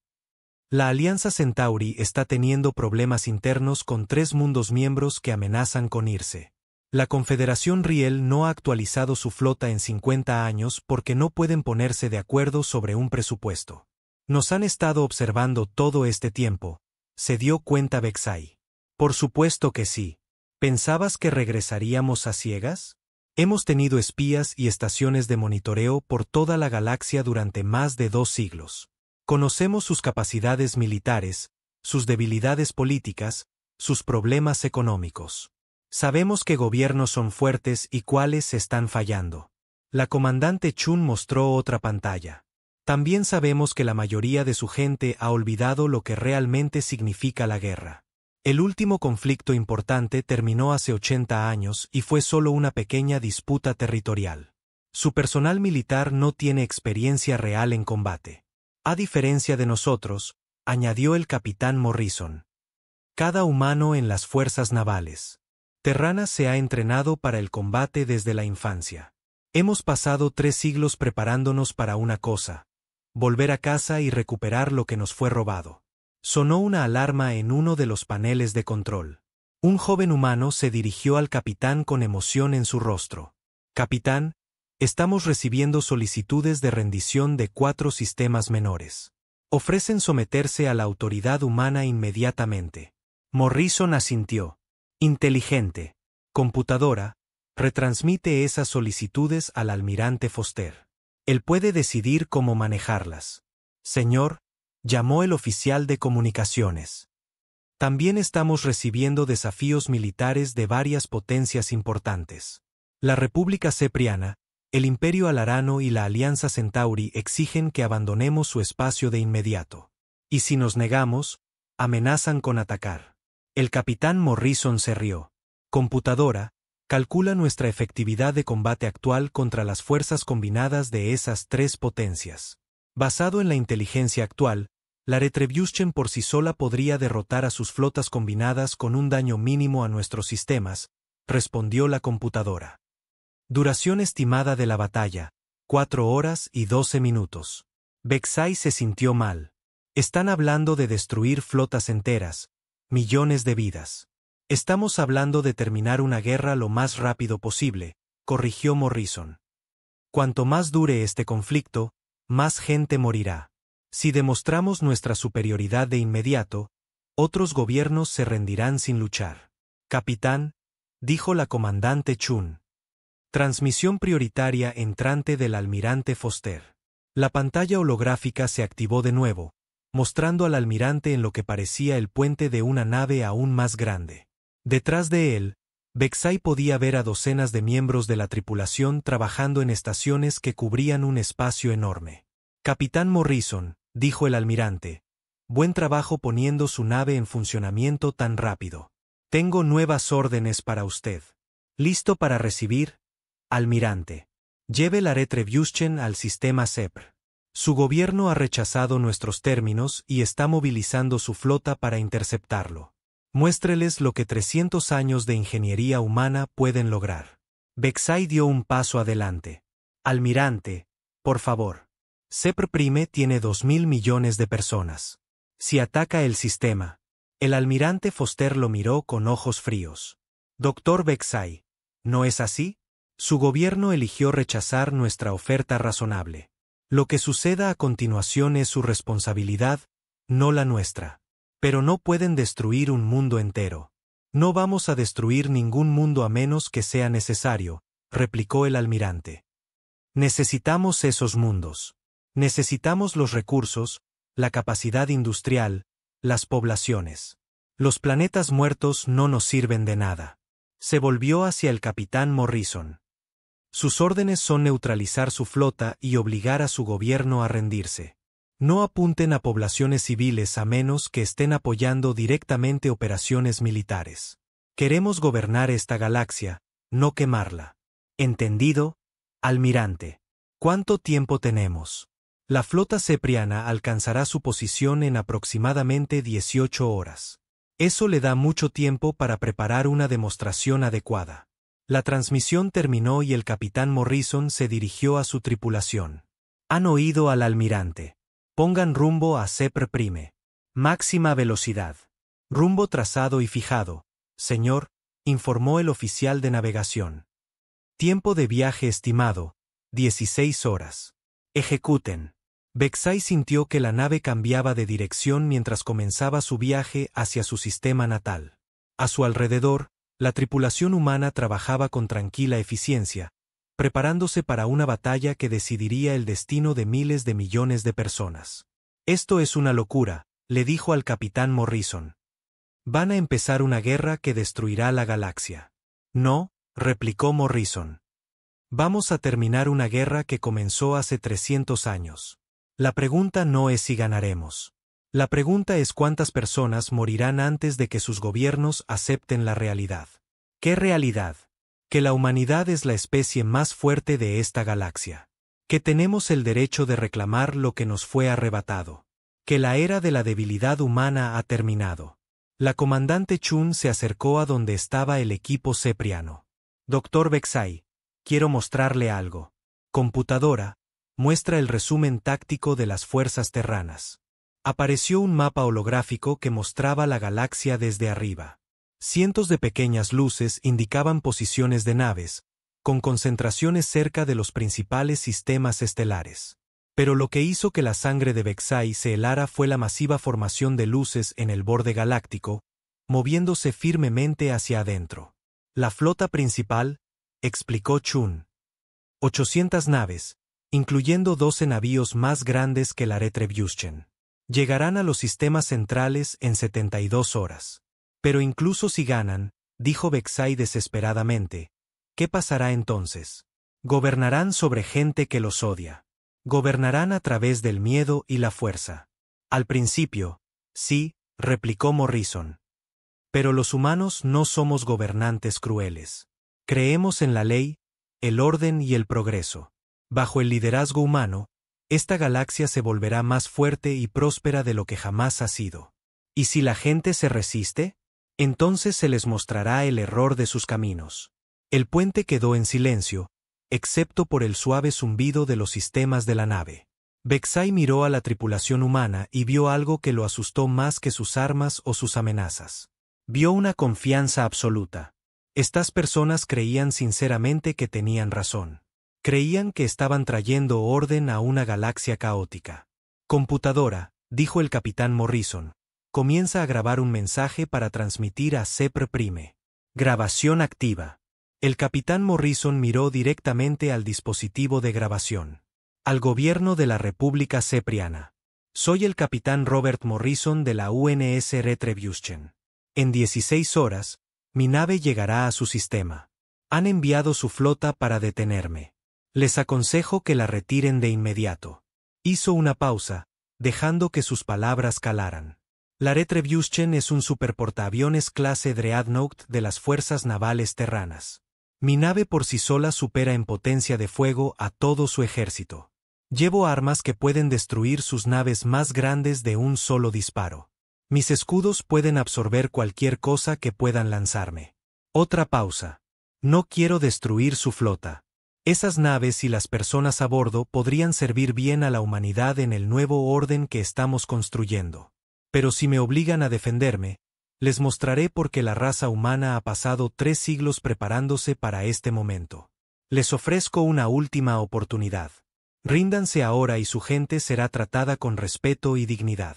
La Alianza Centauri está teniendo problemas internos con 3 mundos miembros que amenazan con irse. La Confederación Riel no ha actualizado su flota en 50 años porque no pueden ponerse de acuerdo sobre un presupuesto. Nos han estado observando todo este tiempo, se dio cuenta Vexay. Por supuesto que sí. ¿Pensabas que regresaríamos a ciegas? Hemos tenido espías y estaciones de monitoreo por toda la galaxia durante más de 2 siglos. Conocemos sus capacidades militares, sus debilidades políticas, sus problemas económicos. Sabemos qué gobiernos son fuertes y cuáles están fallando. La comandante Chun mostró otra pantalla. También sabemos que la mayoría de su gente ha olvidado lo que realmente significa la guerra. El último conflicto importante terminó hace 80 años y fue solo una pequeña disputa territorial. Su personal militar no tiene experiencia real en combate. A diferencia de nosotros, añadió el capitán Morrison. Cada humano en las fuerzas navales terranas se ha entrenado para el combate desde la infancia. Hemos pasado 3 siglos preparándonos para una cosa: volver a casa y recuperar lo que nos fue robado. Sonó una alarma en uno de los paneles de control. Un joven humano se dirigió al capitán con emoción en su rostro. Capitán, estamos recibiendo solicitudes de rendición de 4 sistemas menores. Ofrecen someterse a la autoridad humana inmediatamente. Morrison asintió. Inteligente. Computadora, retransmite esas solicitudes al almirante Foster. Él puede decidir cómo manejarlas. Señor, llamó el oficial de comunicaciones. También estamos recibiendo desafíos militares de varias potencias importantes. La República Cepriana, el Imperio Alarano y la Alianza Centauri exigen que abandonemos su espacio de inmediato. Y si nos negamos, amenazan con atacar. El capitán Morrison se rió. Computadora, calcula nuestra efectividad de combate actual contra las fuerzas combinadas de esas 3 potencias. Basado en la inteligencia actual, la Retribution por sí sola podría derrotar a sus flotas combinadas con un daño mínimo a nuestros sistemas, respondió la computadora. Duración estimada de la batalla, 4 horas y 12 minutos. Vexay se sintió mal. Están hablando de destruir flotas enteras, millones de vidas. Estamos hablando de terminar una guerra lo más rápido posible, corrigió Morrison. Cuanto más dure este conflicto, más gente morirá. Si demostramos nuestra superioridad de inmediato, otros gobiernos se rendirán sin luchar. Capitán, dijo la comandante Chun. Transmisión prioritaria entrante del almirante Foster. La pantalla holográfica se activó de nuevo, mostrando al almirante en lo que parecía el puente de una nave aún más grande. Detrás de él, Vexay podía ver a docenas de miembros de la tripulación trabajando en estaciones que cubrían un espacio enorme. Capitán Morrison, dijo el almirante, buen trabajo poniendo su nave en funcionamiento tan rápido. Tengo nuevas órdenes para usted. ¿Listo para recibir? Almirante. Lleve la Retribution al sistema CEPR. Su gobierno ha rechazado nuestros términos y está movilizando su flota para interceptarlo. Muéstreles lo que 300 años de ingeniería humana pueden lograr. Vexay dio un paso adelante. Almirante, por favor. CEPR Prime tiene 2.000 millones de personas. Si ataca el sistema. El almirante Foster lo miró con ojos fríos. Doctor Vexay, ¿no es así? Su gobierno eligió rechazar nuestra oferta razonable. Lo que suceda a continuación es su responsabilidad, no la nuestra. Pero no pueden destruir un mundo entero. No vamos a destruir ningún mundo a menos que sea necesario, replicó el almirante. Necesitamos esos mundos. Necesitamos los recursos, la capacidad industrial, las poblaciones. Los planetas muertos no nos sirven de nada. Se volvió hacia el capitán Morrison. Sus órdenes son neutralizar su flota y obligar a su gobierno a rendirse. No apunten a poblaciones civiles a menos que estén apoyando directamente operaciones militares. Queremos gobernar esta galaxia, no quemarla. ¿Entendido, almirante? ¿Cuánto tiempo tenemos? La flota cepriana alcanzará su posición en aproximadamente 18 horas. Eso le da mucho tiempo para preparar una demostración adecuada. La transmisión terminó y el capitán Morrison se dirigió a su tripulación. Han oído al almirante. Pongan rumbo a Sepr Prime. Máxima velocidad. Rumbo trazado y fijado, señor, informó el oficial de navegación. Tiempo de viaje estimado, 16 horas. Ejecuten. Vexai sintió que la nave cambiaba de dirección mientras comenzaba su viaje hacia su sistema natal. A su alrededor, la tripulación humana trabajaba con tranquila eficiencia, preparándose para una batalla que decidiría el destino de miles de millones de personas. Esto es una locura, le dijo al capitán Morrison. Van a empezar una guerra que destruirá la galaxia. No, replicó Morrison. Vamos a terminar una guerra que comenzó hace 300 años. La pregunta no es si ganaremos. La pregunta es cuántas personas morirán antes de que sus gobiernos acepten la realidad. ¿Qué realidad? Que la humanidad es la especie más fuerte de esta galaxia. Que tenemos el derecho de reclamar lo que nos fue arrebatado. Que la era de la debilidad humana ha terminado. La comandante Chun se acercó a donde estaba el equipo cepriano. Dr. Vexai, quiero mostrarle algo. Computadora, muestra el resumen táctico de las fuerzas terranas. Apareció un mapa holográfico que mostraba la galaxia desde arriba. Cientos de pequeñas luces indicaban posiciones de naves, con concentraciones cerca de los principales sistemas estelares. Pero lo que hizo que la sangre de Vexai se helara fue la masiva formación de luces en el borde galáctico, moviéndose firmemente hacia adentro. La flota principal, explicó Chun. 800 naves, incluyendo 12 navíos más grandes que la Retribution. Llegarán a los sistemas centrales en 72 horas. Pero incluso si ganan, dijo Vexai desesperadamente, ¿qué pasará entonces? Gobernarán sobre gente que los odia. Gobernarán a través del miedo y la fuerza. Al principio, sí, replicó Morrison. Pero los humanos no somos gobernantes crueles. Creemos en la ley, el orden y el progreso. Bajo el liderazgo humano, esta galaxia se volverá más fuerte y próspera de lo que jamás ha sido. ¿Y si la gente se resiste? Entonces se les mostrará el error de sus caminos. El puente quedó en silencio, excepto por el suave zumbido de los sistemas de la nave. Vexai miró a la tripulación humana y vio algo que lo asustó más que sus armas o sus amenazas. Vio una confianza absoluta. Estas personas creían sinceramente que tenían razón. Creían que estaban trayendo orden a una galaxia caótica. Computadora, dijo el capitán Morrison. Comienza a grabar un mensaje para transmitir a Sepr Prime. Grabación activa. El capitán Morrison miró directamente al dispositivo de grabación. Al gobierno de la República Cepriana. Soy el capitán Robert Morrison de la UNS Retribution. En 16 horas, mi nave llegará a su sistema. Han enviado su flota para detenerme. Les aconsejo que la retiren de inmediato. Hizo una pausa, dejando que sus palabras calaran. La Retribution es un superportaaviones clase Dreadnought de las fuerzas navales terranas. Mi nave por sí sola supera en potencia de fuego a todo su ejército. Llevo armas que pueden destruir sus naves más grandes de un solo disparo. Mis escudos pueden absorber cualquier cosa que puedan lanzarme. Otra pausa. No quiero destruir su flota. Esas naves y las personas a bordo podrían servir bien a la humanidad en el nuevo orden que estamos construyendo. Pero si me obligan a defenderme, les mostraré por qué la raza humana ha pasado 3 siglos preparándose para este momento. Les ofrezco una última oportunidad. Ríndanse ahora y su gente será tratada con respeto y dignidad.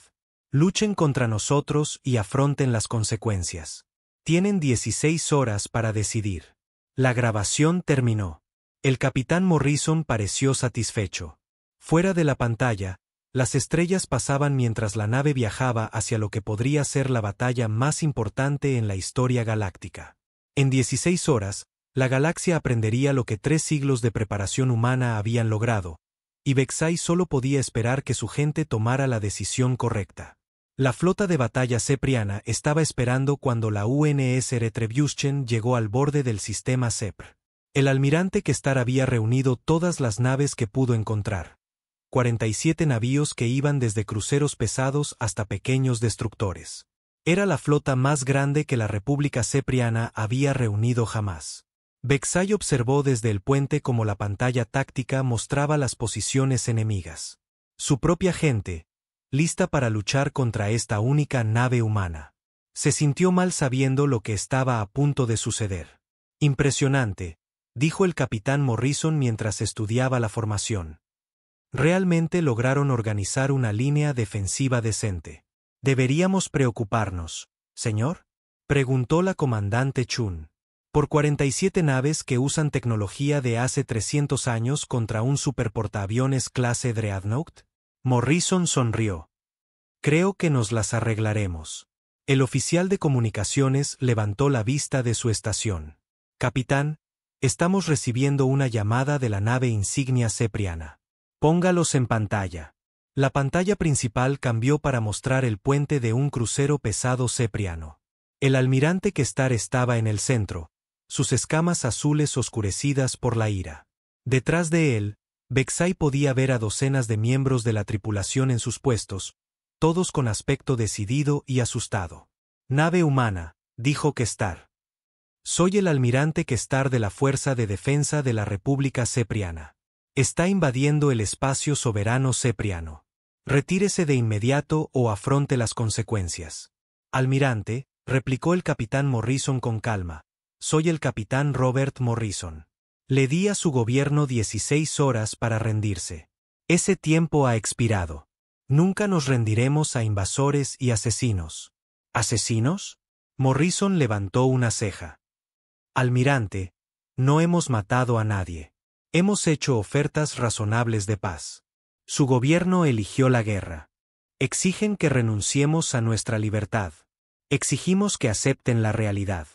Luchen contra nosotros y afronten las consecuencias. Tienen 16 horas para decidir. La grabación terminó. El capitán Morrison pareció satisfecho. Fuera de la pantalla, las estrellas pasaban mientras la nave viajaba hacia lo que podría ser la batalla más importante en la historia galáctica. En 16 horas, la galaxia aprendería lo que 3 siglos de preparación humana habían logrado, y Vexai solo podía esperar que su gente tomara la decisión correcta. La flota de batalla cepriana estaba esperando cuando la UNS Retribution llegó al borde del sistema CEPR. El almirante Kestar había reunido todas las naves que pudo encontrar. 47 navíos que iban desde cruceros pesados hasta pequeños destructores. Era la flota más grande que la República Cepriana había reunido jamás. Vexai observó desde el puente cómo la pantalla táctica mostraba las posiciones enemigas. Su propia gente, lista para luchar contra esta única nave humana. Se sintió mal sabiendo lo que estaba a punto de suceder. Impresionante, dijo el capitán Morrison mientras estudiaba la formación. Realmente lograron organizar una línea defensiva decente. ¿Deberíamos preocuparnos, señor?, preguntó la comandante Chun. Por 47 naves que usan tecnología de hace 300 años contra un superportaaviones clase Dreadnought. Morrison sonrió. Creo que nos las arreglaremos. El oficial de comunicaciones levantó la vista de su estación. Capitán, estamos recibiendo una llamada de la nave insignia cepriana. Póngalos en pantalla. La pantalla principal cambió para mostrar el puente de un crucero pesado cepriano. El almirante Kestar estaba en el centro, sus escamas azules oscurecidas por la ira. Detrás de él, Vexai podía ver a docenas de miembros de la tripulación en sus puestos, todos con aspecto decidido y asustado. Nave humana, dijo Kestar. Soy el almirante Kestar de la Fuerza de Defensa de la República Cepriana. Está invadiendo el espacio soberano cepriano. Retírese de inmediato o afronte las consecuencias. Almirante, replicó el capitán Morrison con calma. Soy el capitán Robert Morrison. Le di a su gobierno 16 horas para rendirse. Ese tiempo ha expirado. Nunca nos rendiremos a invasores y asesinos. ¿Asesinos? Morrison levantó una ceja. Almirante, no hemos matado a nadie. Hemos hecho ofertas razonables de paz. Su gobierno eligió la guerra. Exigen que renunciemos a nuestra libertad. Exigimos que acepten la realidad.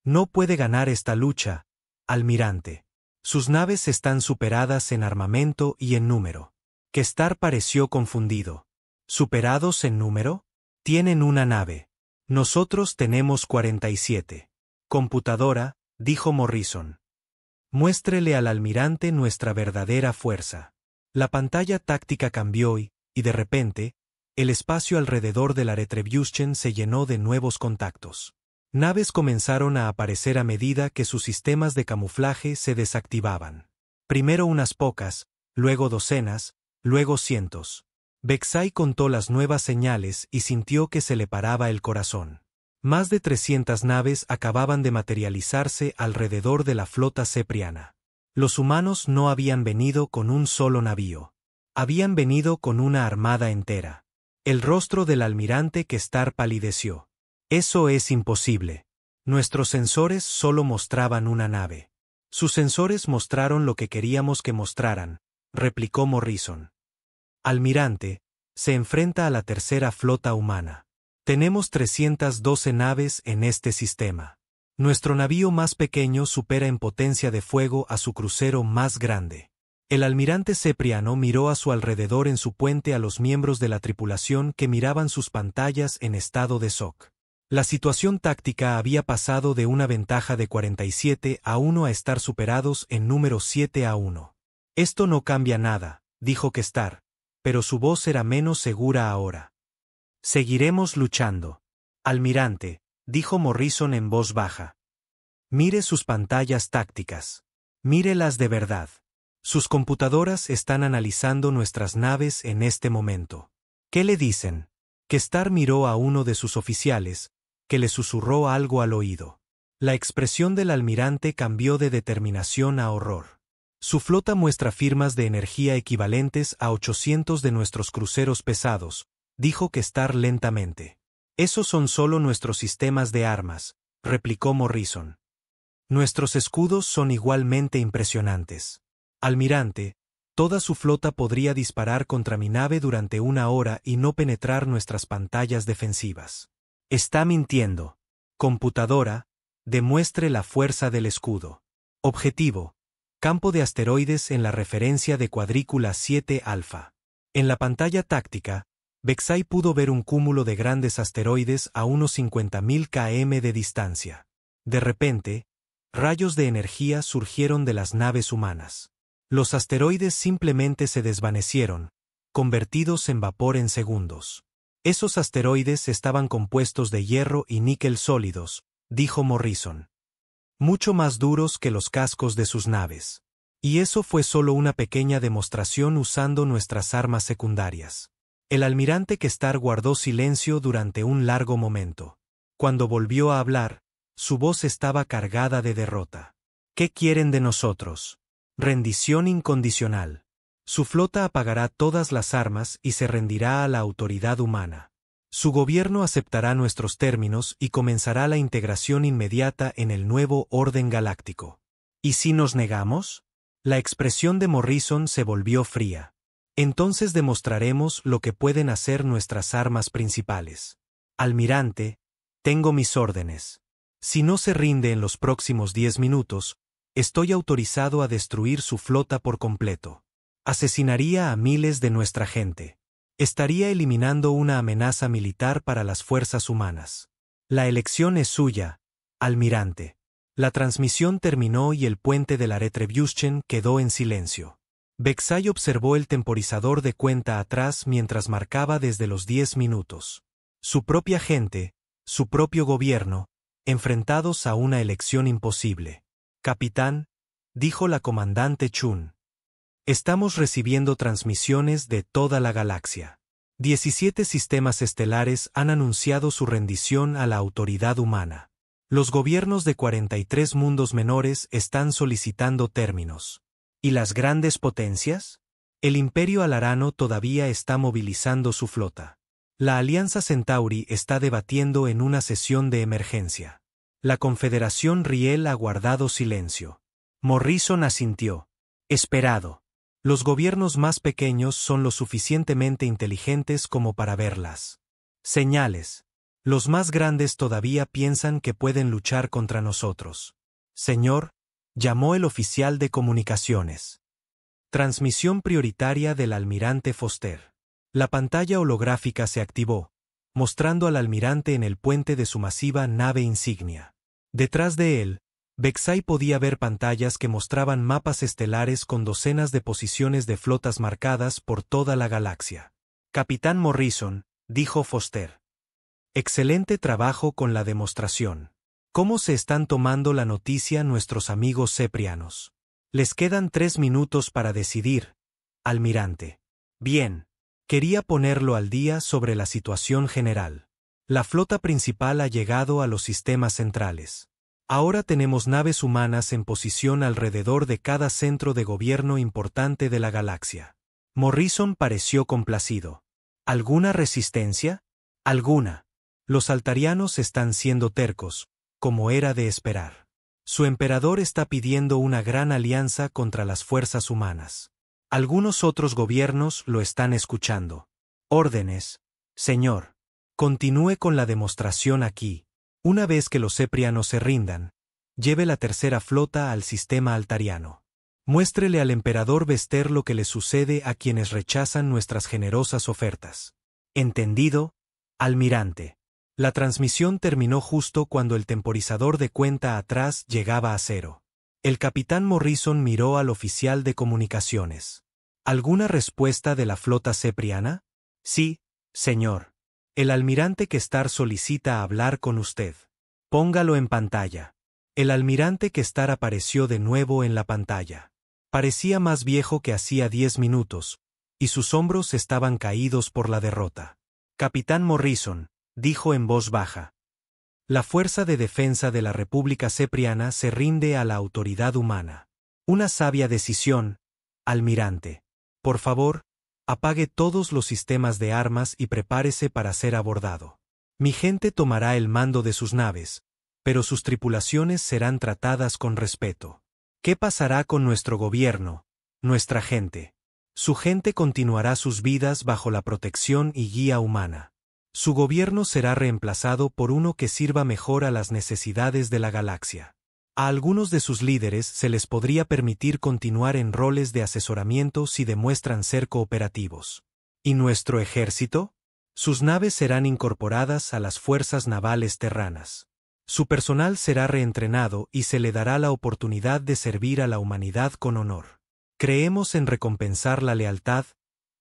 No puede ganar esta lucha, almirante. Sus naves están superadas en armamento y en número. Kestar pareció confundido. ¿Superados en número? Tienen una nave. Nosotros tenemos 47. Computadora, dijo Morrison. Muéstrele al almirante nuestra verdadera fuerza. La pantalla táctica cambió y, de repente, el espacio alrededor de la Retribution se llenó de nuevos contactos. Naves comenzaron a aparecer a medida que sus sistemas de camuflaje se desactivaban. Primero unas pocas, luego docenas, luego cientos. Vexai contó las nuevas señales y sintió que se le paraba el corazón. Más de 300 naves acababan de materializarse alrededor de la flota cepriana. Los humanos no habían venido con un solo navío. Habían venido con una armada entera. El rostro del almirante Kestar palideció. Eso es imposible. Nuestros sensores solo mostraban una nave. Sus sensores mostraron lo que queríamos que mostraran, replicó Morrison. Almirante, se enfrenta a la tercera flota humana. Tenemos 312 naves en este sistema. Nuestro navío más pequeño supera en potencia de fuego a su crucero más grande. El almirante cepriano miró a su alrededor en su puente a los miembros de la tripulación que miraban sus pantallas en estado de shock. La situación táctica había pasado de una ventaja de 47-1 a estar superados en número 7-1. Esto no cambia nada, dijo Kestar, pero su voz era menos segura ahora. Seguiremos luchando. Almirante, dijo Morrison en voz baja. Mire sus pantallas tácticas. Mírelas de verdad. Sus computadoras están analizando nuestras naves en este momento. ¿Qué le dicen? Kestar miró a uno de sus oficiales, que le susurró algo al oído. La expresión del almirante cambió de determinación a horror. Su flota muestra firmas de energía equivalentes a 800 de nuestros cruceros pesados, dijo Kestar lentamente. Esos son solo nuestros sistemas de armas, replicó Morrison. Nuestros escudos son igualmente impresionantes. Almirante, toda su flota podría disparar contra mi nave durante 1 hora y no penetrar nuestras pantallas defensivas. Está mintiendo. Computadora, demuestre la fuerza del escudo. Objetivo: campo de asteroides en la referencia de cuadrícula 7 alfa. En la pantalla táctica, Vexay pudo ver un cúmulo de grandes asteroides a unos 50.000 km de distancia. De repente, rayos de energía surgieron de las naves humanas. Los asteroides simplemente se desvanecieron, convertidos en vapor en segundos. Esos asteroides estaban compuestos de hierro y níquel sólidos, dijo Morrison. Mucho más duros que los cascos de sus naves. Y eso fue solo una pequeña demostración usando nuestras armas secundarias. El almirante Kestar guardó silencio durante un largo momento. Cuando volvió a hablar, su voz estaba cargada de derrota. ¿Qué quieren de nosotros? Rendición incondicional. Su flota apagará todas las armas y se rendirá a la autoridad humana. Su gobierno aceptará nuestros términos y comenzará la integración inmediata en el nuevo orden galáctico. ¿Y si nos negamos? La expresión de Morrison se volvió fría. Entonces demostraremos lo que pueden hacer nuestras armas principales. Almirante, tengo mis órdenes. Si no se rinde en los próximos 10 minutos, estoy autorizado a destruir su flota por completo. Asesinaría a miles de nuestra gente. Estaría eliminando una amenaza militar para las fuerzas humanas. La elección es suya, almirante. La transmisión terminó y el puente de la Retribution quedó en silencio. Vexay observó el temporizador de cuenta atrás mientras marcaba desde los 10 minutos. Su propia gente, su propio gobierno, enfrentados a una elección imposible. Capitán, dijo la comandante Chun. Estamos recibiendo transmisiones de toda la galaxia. 17 sistemas estelares han anunciado su rendición a la autoridad humana. Los gobiernos de 43 mundos menores están solicitando términos. ¿Y las grandes potencias? El Imperio Alarano todavía está movilizando su flota. La Alianza Centauri está debatiendo en una sesión de emergencia. La Confederación Riel ha guardado silencio. Morrison asintió. Esperado. Los gobiernos más pequeños son lo suficientemente inteligentes como para verlas. Señales. Los más grandes todavía piensan que pueden luchar contra nosotros. Señor, llamó el oficial de comunicaciones. Transmisión prioritaria del almirante Foster. La pantalla holográfica se activó, mostrando al almirante en el puente de su masiva nave insignia. Detrás de él, Vexay podía ver pantallas que mostraban mapas estelares con docenas de posiciones de flotas marcadas por toda la galaxia. Capitán Morrison, dijo Foster. Excelente trabajo con la demostración. ¿Cómo se están tomando la noticia nuestros amigos ceprianos? Les quedan 3 minutos para decidir, almirante. Bien. Quería ponerlo al día sobre la situación general. La flota principal ha llegado a los sistemas centrales. Ahora tenemos naves humanas en posición alrededor de cada centro de gobierno importante de la galaxia. Morrison pareció complacido. ¿Alguna resistencia? Alguna. Los altarianos están siendo tercos, como era de esperar. Su emperador está pidiendo una gran alianza contra las fuerzas humanas. Algunos otros gobiernos lo están escuchando. Órdenes, señor. Continúe con la demostración aquí. Una vez que los ceprianos se rindan, lleve la tercera flota al sistema altariano. Muéstrele al emperador Vester lo que le sucede a quienes rechazan nuestras generosas ofertas. ¿Entendido, almirante? La transmisión terminó justo cuando el temporizador de cuenta atrás llegaba a 0. El capitán Morrison miró al oficial de comunicaciones. ¿Alguna respuesta de la flota cepriana? Sí, señor. El almirante Kestar solicita hablar con usted. Póngalo en pantalla. El almirante Kestar apareció de nuevo en la pantalla. Parecía más viejo que hacía 10 minutos, y sus hombros estaban caídos por la derrota. Capitán Morrison, dijo en voz baja. La Fuerza de Defensa de la República Cepriana se rinde a la autoridad humana. Una sabia decisión, almirante. Por favor, apague todos los sistemas de armas y prepárese para ser abordado. Mi gente tomará el mando de sus naves, pero sus tripulaciones serán tratadas con respeto. ¿Qué pasará con nuestro gobierno, nuestra gente? Su gente continuará sus vidas bajo la protección y guía humana. Su gobierno será reemplazado por uno que sirva mejor a las necesidades de la galaxia. A algunos de sus líderes se les podría permitir continuar en roles de asesoramiento si demuestran ser cooperativos. ¿Y nuestro ejército? Sus naves serán incorporadas a las fuerzas navales terranas. Su personal será reentrenado y se le dará la oportunidad de servir a la humanidad con honor. Creemos en recompensar la lealtad,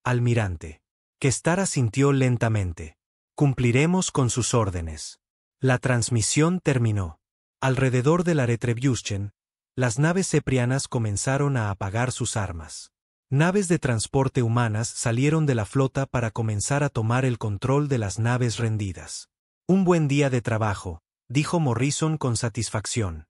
almirante. Kestar asintió lentamente. Cumpliremos con sus órdenes. La transmisión terminó. Alrededor de la Retribution, las naves ceprianas comenzaron a apagar sus armas. Naves de transporte humanas salieron de la flota para comenzar a tomar el control de las naves rendidas. Un buen día de trabajo, dijo Morrison con satisfacción.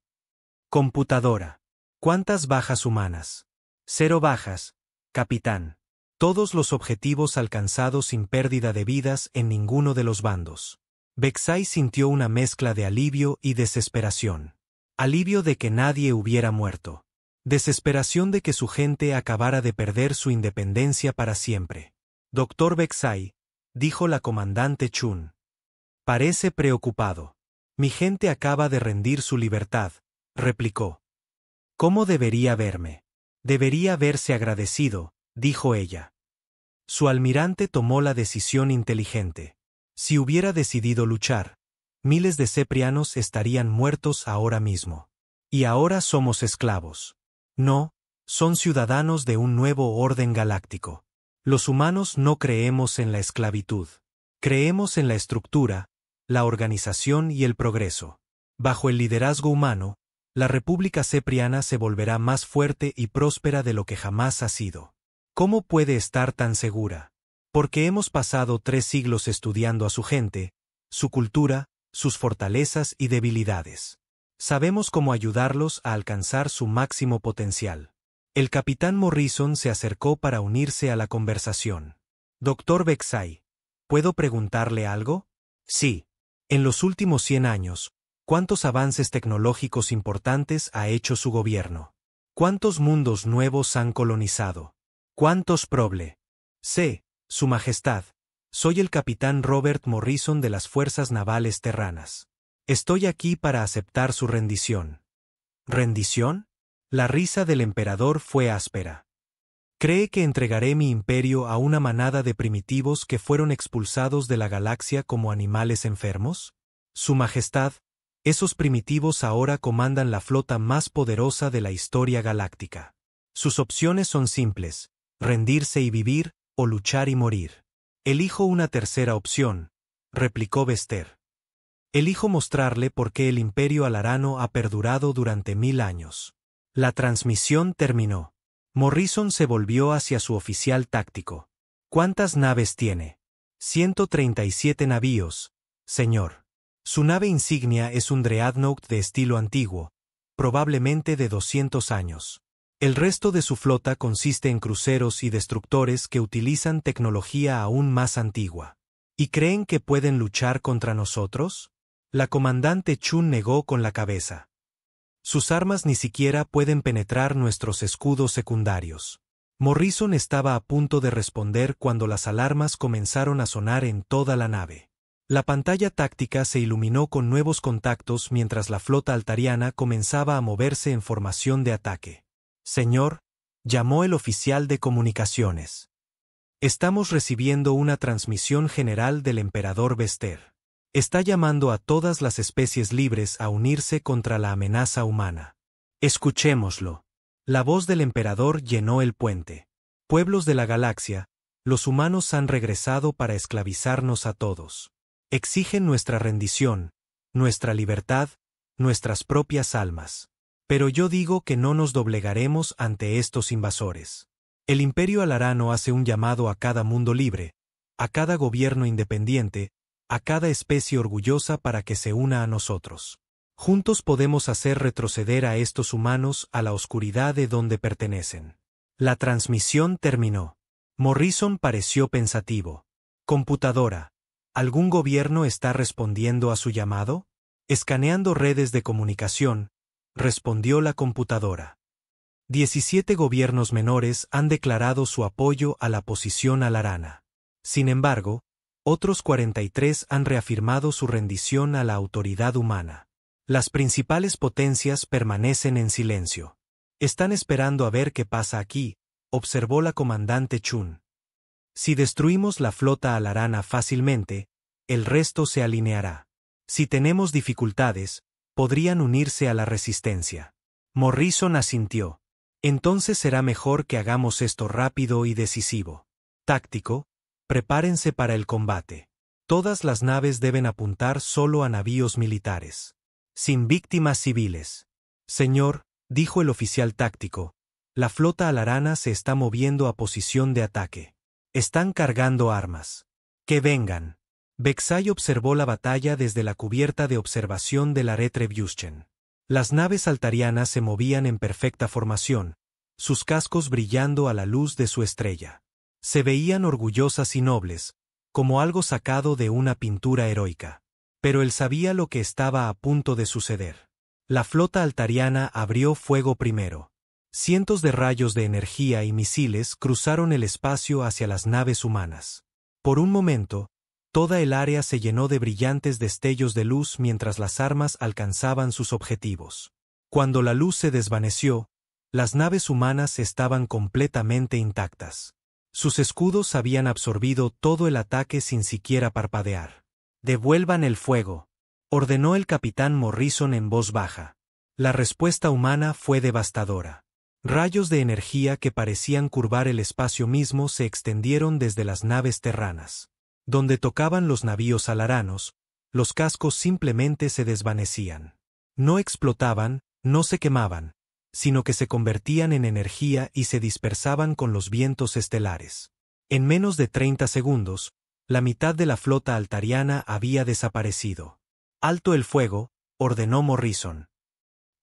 Computadora. ¿Cuántas bajas humanas? 0 bajas, capitán. Todos los objetivos alcanzados sin pérdida de vidas en ninguno de los bandos. Vexai sintió una mezcla de alivio y desesperación. Alivio de que nadie hubiera muerto. Desesperación de que su gente acabara de perder su independencia para siempre. Doctor Vexai, dijo la comandante Chun. Parece preocupado. Mi gente acaba de rendir su libertad, replicó. ¿Cómo debería verme? Debería verse agradecido, dijo ella. Su almirante tomó la decisión inteligente. Si hubiera decidido luchar, miles de ceprianos estarían muertos ahora mismo. Y ahora somos esclavos. No, son ciudadanos de un nuevo orden galáctico. Los humanos no creemos en la esclavitud. Creemos en la estructura, la organización y el progreso. Bajo el liderazgo humano, la República Cepriana se volverá más fuerte y próspera de lo que jamás ha sido. ¿Cómo puede estar tan segura? Porque hemos pasado 3 siglos estudiando a su gente, su cultura, sus fortalezas y debilidades. Sabemos cómo ayudarlos a alcanzar su máximo potencial. El capitán Morrison se acercó para unirse a la conversación. Doctor Vexai, ¿puedo preguntarle algo? Sí. En los últimos 100 años, ¿cuántos avances tecnológicos importantes ha hecho su gobierno? ¿Cuántos mundos nuevos han colonizado? ¿Cuántos sé, Su Majestad, soy el capitán Robert Morrison de las Fuerzas Navales Terranas. Estoy aquí para aceptar su rendición. ¿Rendición? La risa del emperador fue áspera. ¿Cree que entregaré mi imperio a una manada de primitivos que fueron expulsados de la galaxia como animales enfermos? Su Majestad, esos primitivos ahora comandan la flota más poderosa de la historia galáctica. Sus opciones son simples: rendirse y vivir, o luchar y morir. Elijo una tercera opción, replicó Vester. Elijo mostrarle por qué el imperio alarano ha perdurado durante 1000 años. La transmisión terminó. Morrison se volvió hacia su oficial táctico. ¿Cuántas naves tiene? 137 navíos, señor. Su nave insignia es un Dreadnought de estilo antiguo, probablemente de 200 años. El resto de su flota consiste en cruceros y destructores que utilizan tecnología aún más antigua. ¿Y creen que pueden luchar contra nosotros? La comandante Chun negó con la cabeza. Sus armas ni siquiera pueden penetrar nuestros escudos secundarios. Morrison estaba a punto de responder cuando las alarmas comenzaron a sonar en toda la nave. La pantalla táctica se iluminó con nuevos contactos mientras la flota altariana comenzaba a moverse en formación de ataque. Señor, llamó el oficial de comunicaciones. Estamos recibiendo una transmisión general del emperador Vester. Está llamando a todas las especies libres a unirse contra la amenaza humana. Escuchémoslo. La voz del emperador llenó el puente. Pueblos de la galaxia, los humanos han regresado para esclavizarnos a todos. Exigen nuestra rendición, nuestra libertad, nuestras propias almas. Pero yo digo que no nos doblegaremos ante estos invasores. El Imperio Alarano hace un llamado a cada mundo libre, a cada gobierno independiente, a cada especie orgullosa para que se una a nosotros. Juntos podemos hacer retroceder a estos humanos a la oscuridad de donde pertenecen. La transmisión terminó. Morrison pareció pensativo. Computadora. ¿Algún gobierno está respondiendo a su llamado? Escaneando redes de comunicación, respondió la computadora. 17 gobiernos menores han declarado su apoyo a la posición alarana. Sin embargo, otros 43 han reafirmado su rendición a la autoridad humana. Las principales potencias permanecen en silencio. Están esperando a ver qué pasa aquí, observó la comandante Chun. Si destruimos la flota alarana fácilmente, el resto se alineará. Si tenemos dificultades, podrían unirse a la resistencia. Morrison asintió. Entonces será mejor que hagamos esto rápido y decisivo. Táctico, prepárense para el combate. Todas las naves deben apuntar solo a navíos militares. Sin víctimas civiles. Señor, dijo el oficial táctico, la flota alarana se está moviendo a posición de ataque. Están cargando armas. Que vengan. Vexay observó la batalla desde la cubierta de observación del Aretre-Buschen. Las naves altarianas se movían en perfecta formación, sus cascos brillando a la luz de su estrella. Se veían orgullosas y nobles, como algo sacado de una pintura heroica. Pero él sabía lo que estaba a punto de suceder. La flota altariana abrió fuego primero. Cientos de rayos de energía y misiles cruzaron el espacio hacia las naves humanas. Por un momento, toda el área se llenó de brillantes destellos de luz mientras las armas alcanzaban sus objetivos. Cuando la luz se desvaneció, las naves humanas estaban completamente intactas. Sus escudos habían absorbido todo el ataque sin siquiera parpadear. «Devuelvan el fuego», ordenó el capitán Morrison en voz baja. La respuesta humana fue devastadora. Rayos de energía que parecían curvar el espacio mismo se extendieron desde las naves terranas. Donde tocaban los navíos alaranos, los cascos simplemente se desvanecían. No explotaban, no se quemaban, sino que se convertían en energía y se dispersaban con los vientos estelares. En menos de 30 segundos, la mitad de la flota altariana había desaparecido. «Alto el fuego», ordenó Morrison.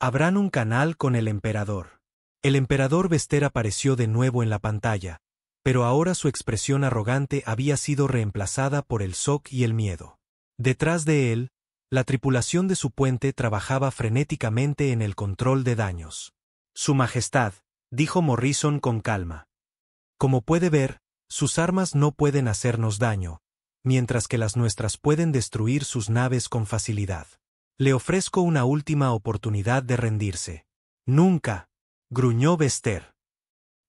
«Abran un canal con el emperador». El emperador Vester apareció de nuevo en la pantalla, pero ahora su expresión arrogante había sido reemplazada por el shock y el miedo. Detrás de él, la tripulación de su puente trabajaba frenéticamente en el control de daños. «Su Majestad», dijo Morrison con calma. «Como puede ver, sus armas no pueden hacernos daño, mientras que las nuestras pueden destruir sus naves con facilidad. Le ofrezco una última oportunidad de rendirse». «Nunca», gruñó Vester.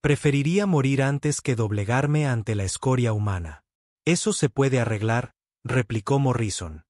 «Preferiría morir antes que doblegarme ante la escoria humana». «Eso se puede arreglar», replicó Morrison.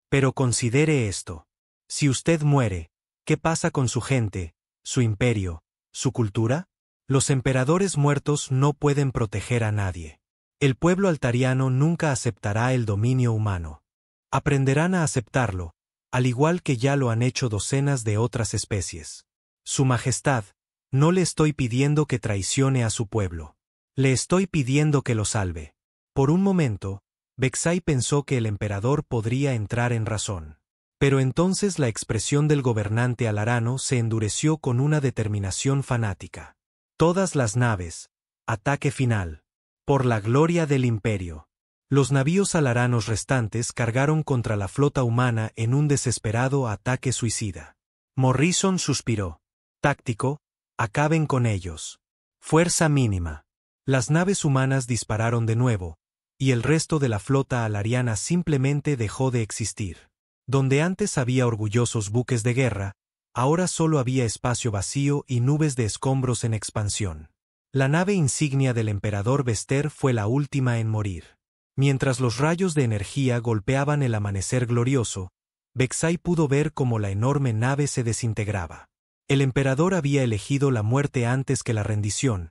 «Pero considere esto. Si usted muere, ¿qué pasa con su gente, su imperio, su cultura? Los emperadores muertos no pueden proteger a nadie. El pueblo altariano nunca aceptará el dominio humano. Aprenderán a aceptarlo, al igual que ya lo han hecho docenas de otras especies. Su Majestad, no le estoy pidiendo que traicione a su pueblo. Le estoy pidiendo que lo salve». Por un momento, Vexay pensó que el emperador podría entrar en razón. Pero entonces la expresión del gobernante alarano se endureció con una determinación fanática. «Todas las naves. Ataque final. Por la gloria del imperio». Los navíos alaranos restantes cargaron contra la flota humana en un desesperado ataque suicida. Morrison suspiró. «Táctico, acaben con ellos. Fuerza mínima». Las naves humanas dispararon de nuevo, y el resto de la flota alariana simplemente dejó de existir. Donde antes había orgullosos buques de guerra, ahora solo había espacio vacío y nubes de escombros en expansión. La nave insignia del emperador Vester fue la última en morir. Mientras los rayos de energía golpeaban el amanecer glorioso, Vexay pudo ver cómo la enorme nave se desintegraba. El emperador había elegido la muerte antes que la rendición,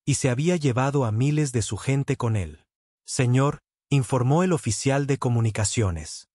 y se había llevado a miles de su gente con él. «Señor», informó el oficial de comunicaciones.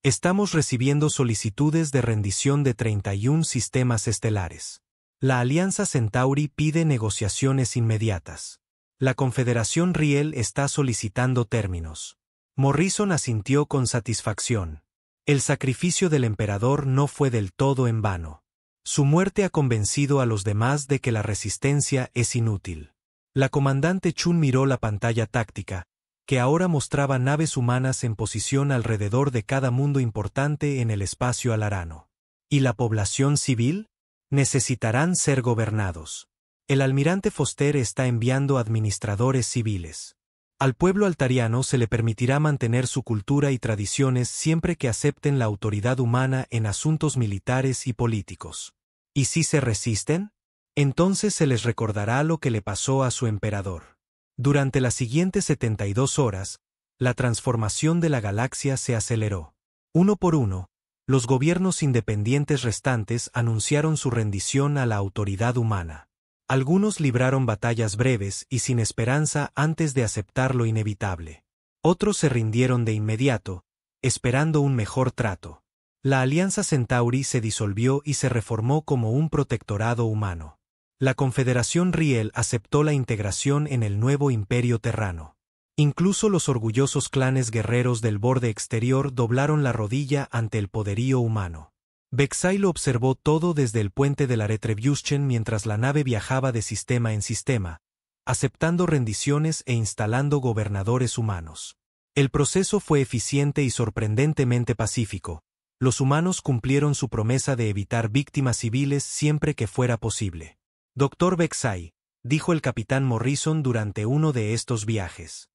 «Estamos recibiendo solicitudes de rendición de 31 sistemas estelares. La Alianza Centauri pide negociaciones inmediatas. La Confederación Riel está solicitando términos». Morrison asintió con satisfacción. El sacrificio del emperador no fue del todo en vano. Su muerte ha convencido a los demás de que la resistencia es inútil. La comandante Chun miró la pantalla táctica, que ahora mostraba naves humanas en posición alrededor de cada mundo importante en el espacio alarano. ¿Y la población civil? Necesitarán ser gobernados. El almirante Foster está enviando administradores civiles. Al pueblo altariano se le permitirá mantener su cultura y tradiciones siempre que acepten la autoridad humana en asuntos militares y políticos. ¿Y si se resisten? Entonces se les recordará lo que le pasó a su emperador. Durante las siguientes 72 horas, la transformación de la galaxia se aceleró. Uno por uno, los gobiernos independientes restantes anunciaron su rendición a la autoridad humana. Algunos libraron batallas breves y sin esperanza antes de aceptar lo inevitable. Otros se rindieron de inmediato, esperando un mejor trato. La Alianza Centauri se disolvió y se reformó como un protectorado humano. La Confederación Riel aceptó la integración en el nuevo Imperio Terrano. Incluso los orgullosos clanes guerreros del borde exterior doblaron la rodilla ante el poderío humano. Vexai lo observó todo desde el puente de la Retribution mientras la nave viajaba de sistema en sistema, aceptando rendiciones e instalando gobernadores humanos. El proceso fue eficiente y sorprendentemente pacífico. Los humanos cumplieron su promesa de evitar víctimas civiles siempre que fuera posible. Dr. Vexai, dijo el capitán Morrison durante uno de estos viajes.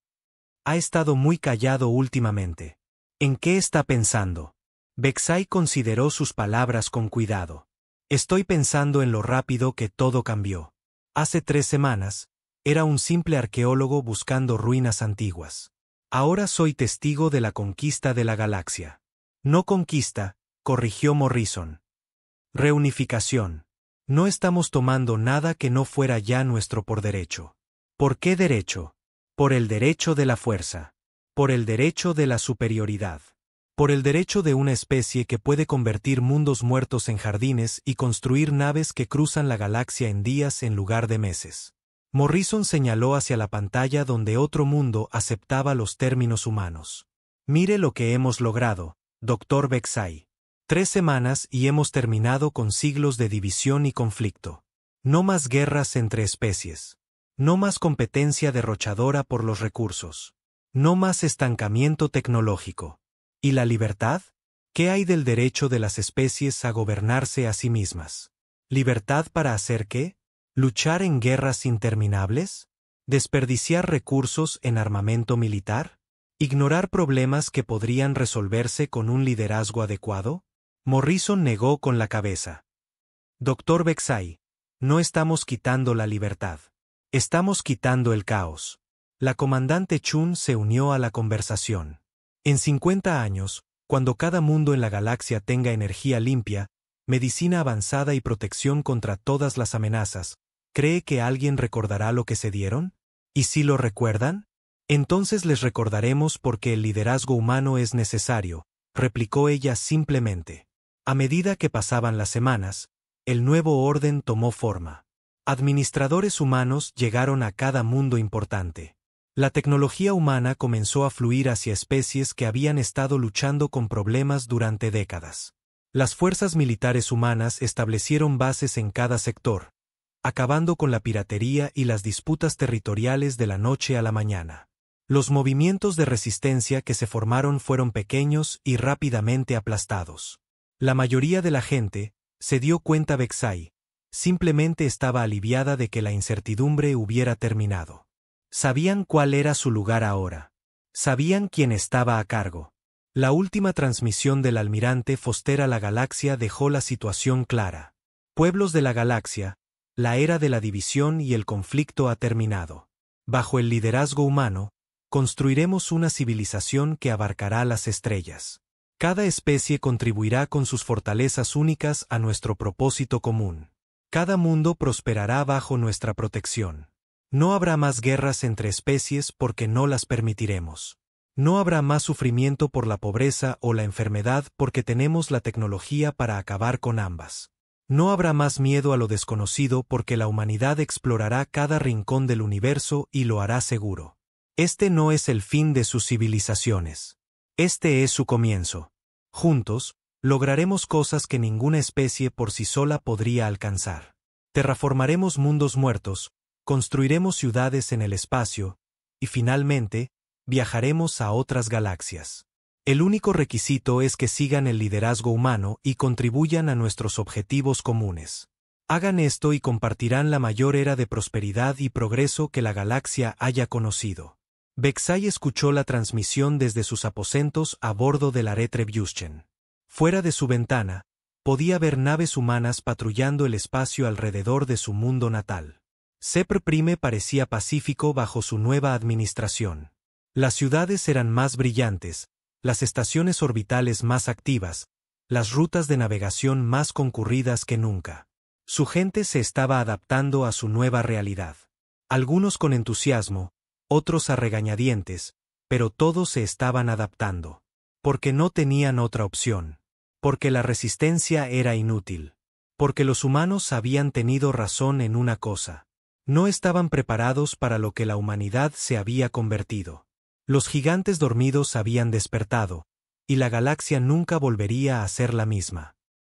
Ha estado muy callado últimamente. ¿En qué está pensando? Vexai consideró sus palabras con cuidado. Estoy pensando en lo rápido que todo cambió. Hace 3 semanas, era un simple arqueólogo buscando ruinas antiguas. Ahora soy testigo de la conquista de la galaxia. No conquista, corrigió Morrison. Reunificación. No estamos tomando nada que no fuera ya nuestro por derecho. ¿Por qué derecho? Por el derecho de la fuerza. Por el derecho de la superioridad. Por el derecho de una especie que puede convertir mundos muertos en jardines y construir naves que cruzan la galaxia en días en lugar de meses. Morrison señaló hacia la pantalla donde otro mundo aceptaba los términos humanos. Mire lo que hemos logrado, Dr. Vexai. 3 semanas y hemos terminado con siglos de división y conflicto. No más guerras entre especies. No más competencia derrochadora por los recursos. No más estancamiento tecnológico. ¿Y la libertad? ¿Qué hay del derecho de las especies a gobernarse a sí mismas? ¿Libertad para hacer qué? ¿Luchar en guerras interminables? ¿Desperdiciar recursos en armamento militar? ¿Ignorar problemas que podrían resolverse con un liderazgo adecuado? Morrison negó con la cabeza. Dr. Vexai, no estamos quitando la libertad. Estamos quitando el caos. La comandante Chun se unió a la conversación. En 50 años, cuando cada mundo en la galaxia tenga energía limpia, medicina avanzada y protección contra todas las amenazas, ¿cree que alguien recordará lo que se dieron? ¿Y si lo recuerdan? Entonces les recordaremos porque el liderazgo humano es necesario, replicó ella simplemente. A medida que pasaban las semanas, el nuevo orden tomó forma. Administradores humanos llegaron a cada mundo importante. La tecnología humana comenzó a fluir hacia especies que habían estado luchando con problemas durante décadas. Las fuerzas militares humanas establecieron bases en cada sector, acabando con la piratería y las disputas territoriales de la noche a la mañana. Los movimientos de resistencia que se formaron fueron pequeños y rápidamente aplastados. La mayoría de la gente, se dio cuenta Vexai, simplemente estaba aliviada de que la incertidumbre hubiera terminado. Sabían cuál era su lugar ahora. Sabían quién estaba a cargo. La última transmisión del almirante Foster a la galaxia dejó la situación clara. Pueblos de la galaxia, la era de la división y el conflicto ha terminado. Bajo el liderazgo humano, construiremos una civilización que abarcará las estrellas. Cada especie contribuirá con sus fortalezas únicas a nuestro propósito común. Cada mundo prosperará bajo nuestra protección. No habrá más guerras entre especies porque no las permitiremos. No habrá más sufrimiento por la pobreza o la enfermedad porque tenemos la tecnología para acabar con ambas. No habrá más miedo a lo desconocido porque la humanidad explorará cada rincón del universo y lo hará seguro. Este no es el fin de sus civilizaciones. Este es su comienzo. Juntos, lograremos cosas que ninguna especie por sí sola podría alcanzar. Terraformaremos mundos muertos, construiremos ciudades en el espacio, y finalmente, viajaremos a otras galaxias. El único requisito es que sigan el liderazgo humano y contribuyan a nuestros objetivos comunes. Hagan esto y compartirán la mayor era de prosperidad y progreso que la galaxia haya conocido. Vexay escuchó la transmisión desde sus aposentos a bordo del Aretre-Vyushchen. Fuera de su ventana, podía ver naves humanas patrullando el espacio alrededor de su mundo natal. Sepr Prime parecía pacífico bajo su nueva administración. Las ciudades eran más brillantes, las estaciones orbitales más activas, las rutas de navegación más concurridas que nunca. Su gente se estaba adaptando a su nueva realidad. Algunos con entusiasmo, otros a regañadientes, pero todos se estaban adaptando. Porque no tenían otra opción. Porque la resistencia era inútil. Porque los humanos habían tenido razón en una cosa. No estaban preparados para lo que la humanidad se había convertido. Los gigantes dormidos habían despertado, y la galaxia nunca volvería a ser la misma.